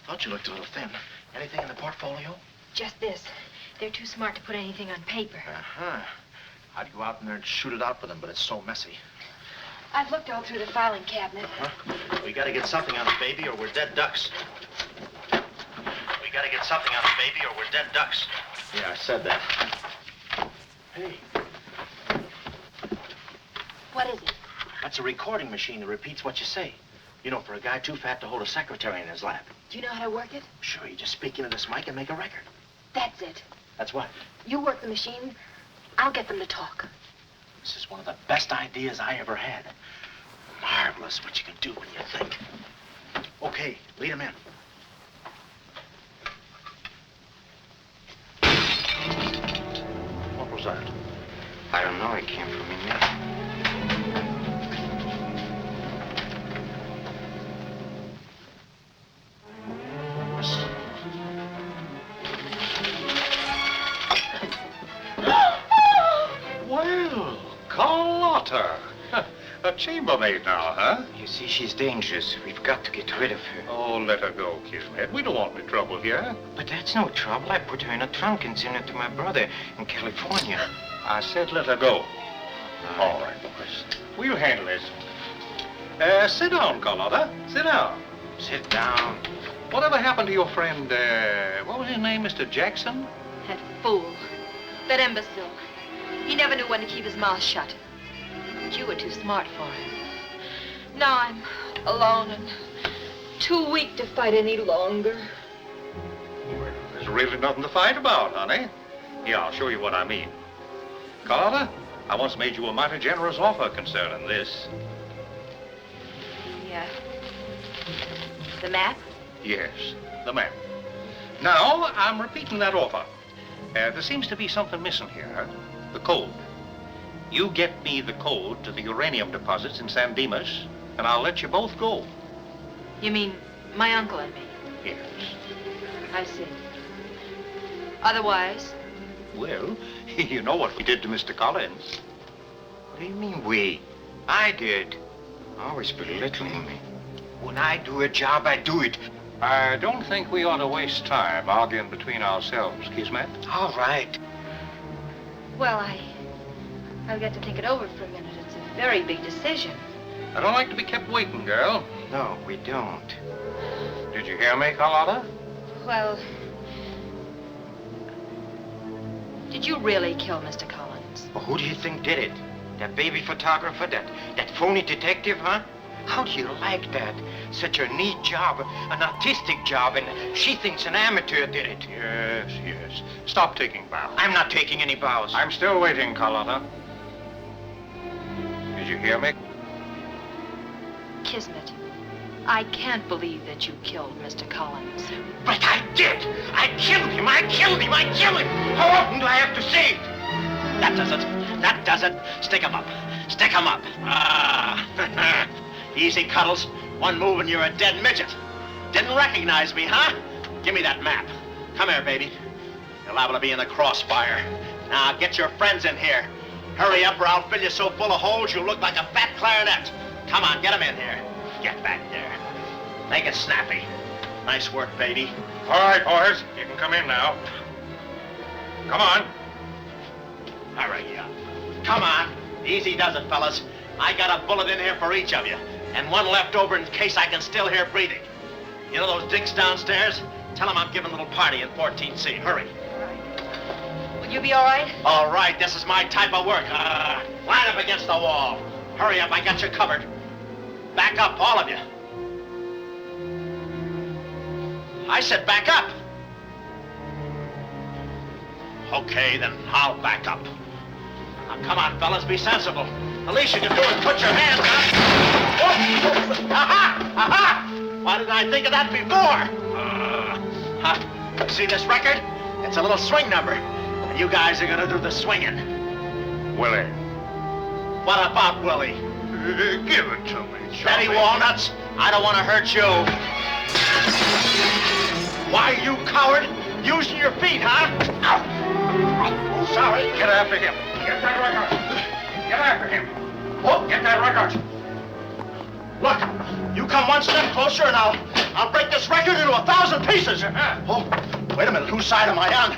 Speaker 3: Thought you looked a little thin. Anything in the portfolio?
Speaker 4: Just this. They're too smart to put anything on paper.
Speaker 3: Uh-huh. I'd go out in there and shoot it out with them, but it's so messy.
Speaker 4: I've looked all through the filing cabinet.
Speaker 3: Uh-huh. We gotta get something on the baby or we're dead ducks. We gotta get something on the baby or we're dead ducks. Yeah, I said that. Hey,
Speaker 4: What is it?
Speaker 3: that's a recording machine that repeats what you say. You know, for a guy too fat to hold a secretary in his lap.
Speaker 4: Do you know how to work it?
Speaker 3: Sure, you just speak into this mic and make a record.
Speaker 4: That's it.
Speaker 3: That's what?
Speaker 4: You work the machine. I'll get them to talk.
Speaker 3: This is one of the best ideas I ever had. Marvelous what you can do when you think. Okay, lead him in. What was that?
Speaker 8: I don't know. It came from in there.
Speaker 10: Well, Carlotta. A chambermaid now, huh?
Speaker 8: You see, she's dangerous. We've got to get rid of her.
Speaker 10: Oh, let her go, Kismet. We don't want any trouble here.
Speaker 8: But that's no trouble. I put her in a trunk and sent her to my brother in California.
Speaker 10: I said let her go. All right, boys. We'll handle this. Sit down, Carlotta. Sit down.
Speaker 8: Sit down.
Speaker 10: Whatever happened to your friend, what was his name, Mr. Jackson?
Speaker 4: That fool. That imbecile. He never knew when to keep his mouth shut. But you were too smart for him. Now I'm alone and too weak to fight any longer.
Speaker 10: Well, there's really nothing to fight about, honey. Here, I'll show you what I mean. Carlotta, I once made you a mighty generous offer concerning this.
Speaker 4: Yeah. The map?
Speaker 10: Yes, the map. Now, I'm repeating that offer. There seems to be something missing here. The code. You get me the code to the uranium deposits in San Dimas, and I'll let you both go.
Speaker 4: You mean my uncle and me?
Speaker 10: Yes.
Speaker 4: I see. Otherwise?
Speaker 10: Well, you know what we did to Mr. Collins.
Speaker 8: What do you mean, we? I did. Always belittling me. When I do a job, I do it.
Speaker 10: I don't think we ought to waste time arguing between ourselves, Kismet.
Speaker 8: All right.
Speaker 4: Well, I'll get to think it over for a minute. It's a very big decision.
Speaker 10: I don't like to be kept waiting, girl.
Speaker 8: No, we don't.
Speaker 10: Did you hear me, Carlotta?
Speaker 4: Well, did you really kill Mr. Collins?
Speaker 8: Well, who do you think did it? That baby photographer? That phony detective, huh? How do you like that? Such a neat job, an artistic job, and she thinks an amateur did it.
Speaker 10: Yes, yes. Stop taking bows.
Speaker 8: I'm not taking any bows.
Speaker 10: I'm still waiting, Carlotta. Did you hear me?
Speaker 4: Kismet, I can't believe that you killed Mr. Collins.
Speaker 8: But I did! I killed him! I killed him! I killed him! How often do I have to say it?
Speaker 11: That does it. That does it. Stick 'em up. Stick 'em up. Ah. Easy, Cuddles. One move and you're a dead midget. Didn't recognize me, huh? Give me that map. Come here, baby. You're liable to be in the crossfire. Now, get your friends in here. Hurry up or I'll fill you so full of holes you'll look like a fat clarinet. Come on, get them in here. Get back there. Make it snappy. Nice work, baby.
Speaker 10: All right, boys. You can come in now. Come on.
Speaker 11: Hurry up. Come on. Easy does it, fellas. I got a bullet in here for each of you, and one left over in case I can still hear breathing. You know those dicks downstairs? Tell them I'm giving a little party in 14C. Hurry.
Speaker 4: Will you be all right?
Speaker 11: All right, this is my type of work. Line up against the wall. Hurry up, I got you covered. Back up, all of you. I said back up. Okay, then I'll back up. Now, come on, fellas, be sensible.
Speaker 3: The least you can do is put your hands up. Oh. Aha! Aha! Why didn't I think of that before? See this record? It's a little swing number. And you guys are gonna do the swinging.
Speaker 10: Willie.
Speaker 3: What about Willie?
Speaker 12: Give it to me,
Speaker 3: Steady,
Speaker 12: Charlie.
Speaker 3: Walnuts. I don't want to hurt you. Why, you coward? Using your feet, huh? Ow. Oh, sorry.
Speaker 10: Get after him. Get that record. Get after him.
Speaker 3: Oh,
Speaker 10: Get that record.
Speaker 3: look, you come one step closer and I'll break this record into 1,000 pieces. Oh, wait a minute. Whose side am I on?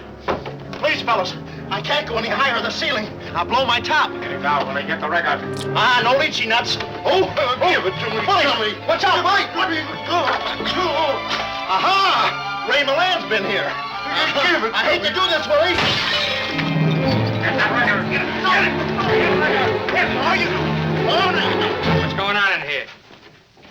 Speaker 3: Please, fellas, I can't go any higher than the ceiling. I'll blow my top.
Speaker 10: Get it down when I get the record.
Speaker 3: Ah, no lychee nuts. Oh,
Speaker 12: Give it to me.
Speaker 3: Willie, watch out, Willie. Aha! Ray Milan's been here.
Speaker 12: Give it to
Speaker 3: I hate to do this, Willie.
Speaker 10: Get that record. Get it. Get it. Get the record.
Speaker 3: Are you? Oh, no.
Speaker 2: What's going on in here?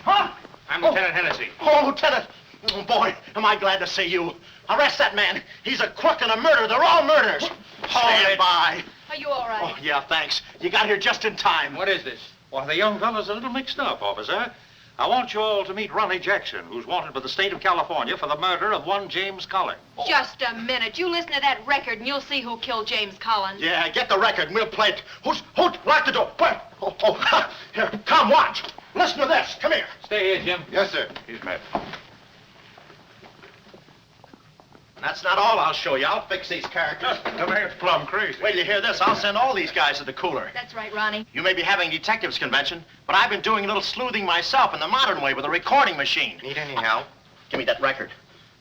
Speaker 3: Huh?
Speaker 2: I'm Lieutenant Hennessy.
Speaker 3: Oh, Lieutenant. Oh, boy, am I glad to see you. Arrest that man. He's a crook and a murderer. They're all murderers. Stand by.
Speaker 4: Are you all right?
Speaker 3: Oh, yeah, thanks. You got here just in time.
Speaker 2: What is this?
Speaker 10: Well, the young fella's a little mixed up, officer. I want you all to meet Ronnie Jackson, who's wanted by the state of California for the murder of one James Collins.
Speaker 4: Just a minute. You listen to that record and you'll see who killed James Collins.
Speaker 3: Yeah, get the record and we'll play it. Who's lock the door? Where? Oh, here, come, watch. Listen to this. Come here.
Speaker 2: Stay here, Jim.
Speaker 12: Yes, sir.
Speaker 10: He's met.
Speaker 3: That's not all I'll show you. I'll fix these characters.
Speaker 10: The man's plumb crazy.
Speaker 3: Wait till you hear this. I'll send all these guys to the cooler.
Speaker 4: That's right, Ronnie.
Speaker 3: You may be having detectives convention, but I've been doing a little sleuthing myself in the modern way with a recording machine.
Speaker 8: Need any help?
Speaker 3: Give me that record.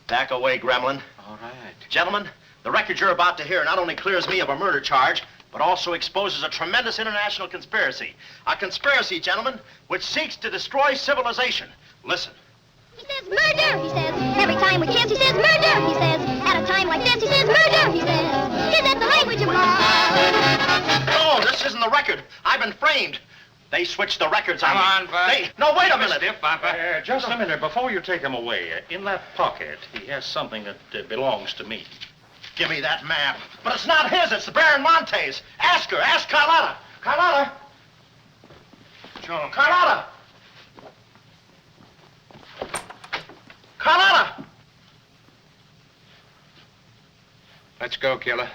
Speaker 3: Back away, gremlin.
Speaker 8: All right.
Speaker 3: Gentlemen, the record you're about to hear not only clears me of a murder charge, but also exposes a tremendous international conspiracy. A conspiracy, gentlemen, which seeks to destroy civilization. Listen.
Speaker 13: He says murder, he says. Every time we kiss, he says murder, he says. At a time like this, he says murder, he says. Is that the language of love?
Speaker 3: No, this isn't the record. I've been framed. They switched the records on
Speaker 2: Come
Speaker 3: me.
Speaker 2: on, Bud.
Speaker 3: No, wait a minute.
Speaker 2: Stiff, Papa.
Speaker 10: Just a minute. Before you take him away, in that pocket, he has something that belongs to me.
Speaker 3: Give me that map. But it's not his, it's the Baron Monte's. Ask her, ask Carlotta. Carlotta.
Speaker 12: John.
Speaker 3: Carlotta. Carlotta.
Speaker 2: Let's go, killer.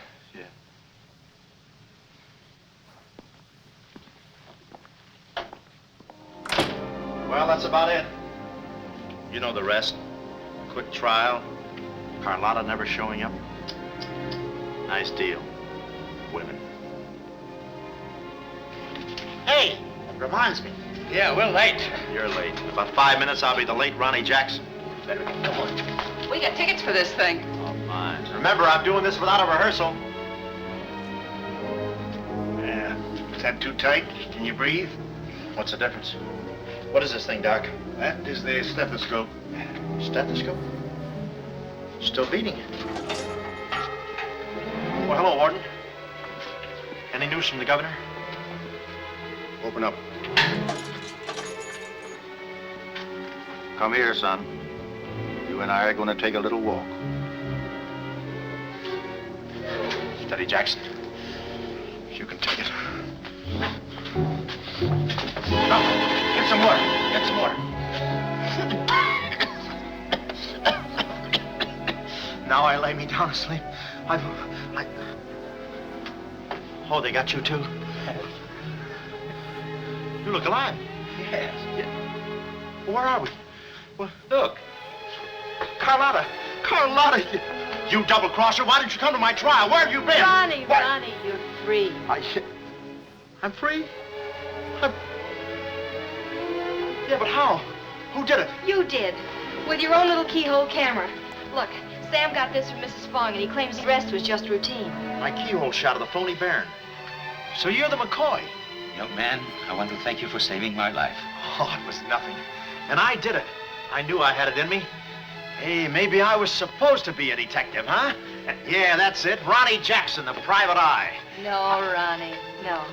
Speaker 3: Well, that's about it. You know the rest. Quick trial. Carlotta never showing up. Nice deal. Women. Hey, reminds me.
Speaker 2: Yeah, we're late.
Speaker 3: You're late. In about 5 minutes, I'll be the late Ronnie Jackson. Better get going.
Speaker 14: We got tickets for this thing.
Speaker 3: Oh, fine. Remember, I'm doing this without a rehearsal.
Speaker 1: Yeah. Is that too tight? Can you breathe?
Speaker 3: What's the difference? What is this thing, Doc?
Speaker 1: That is the stethoscope.
Speaker 3: Stethoscope? Still beating. Well, hello, Warden. Any news from the governor?
Speaker 1: Open up. Come here, son. You and I are going to take a little walk.
Speaker 3: Steady, Jackson. You can take it. No, get some water. Get some water. Now I lay me down to sleep. Oh, they got you too? You look alive.
Speaker 2: Yes.
Speaker 3: Where are we? Well, look. Carlotta. Carlotta, you double-crosser. Why didn't you come to my trial? Where have you been?
Speaker 7: Ronnie,
Speaker 3: What?
Speaker 7: Ronnie, you're free.
Speaker 3: I'm free? Yeah, but how? Who did it?
Speaker 4: You did. With your own little keyhole camera. Look, Sam got this from Mrs. Fong, and he claims the rest was just routine.
Speaker 3: My keyhole shot of the phony Baron. So you're the McCoy?
Speaker 2: Young man, I want to thank you for saving my life.
Speaker 3: Oh, it was nothing. And I did it. I knew I had it in me. Hey, maybe I was supposed to be a detective, huh? Yeah, that's it. Ronnie Jackson, the private eye.
Speaker 4: No, Ronnie, no.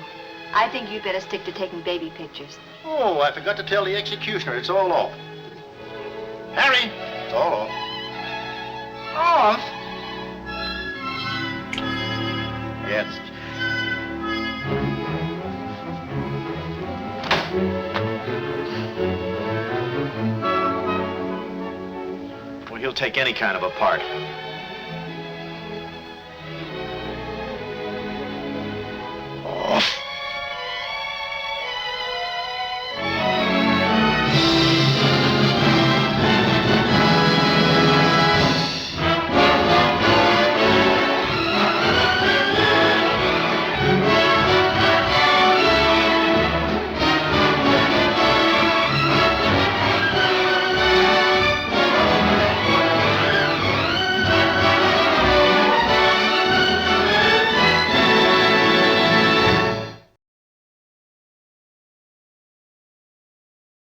Speaker 4: I think you'd better stick to taking baby pictures.
Speaker 1: Oh, I forgot to tell the executioner. It's all off.
Speaker 3: Harry!
Speaker 1: It's all off.
Speaker 3: Off?
Speaker 1: Yes.
Speaker 3: take any kind of a part.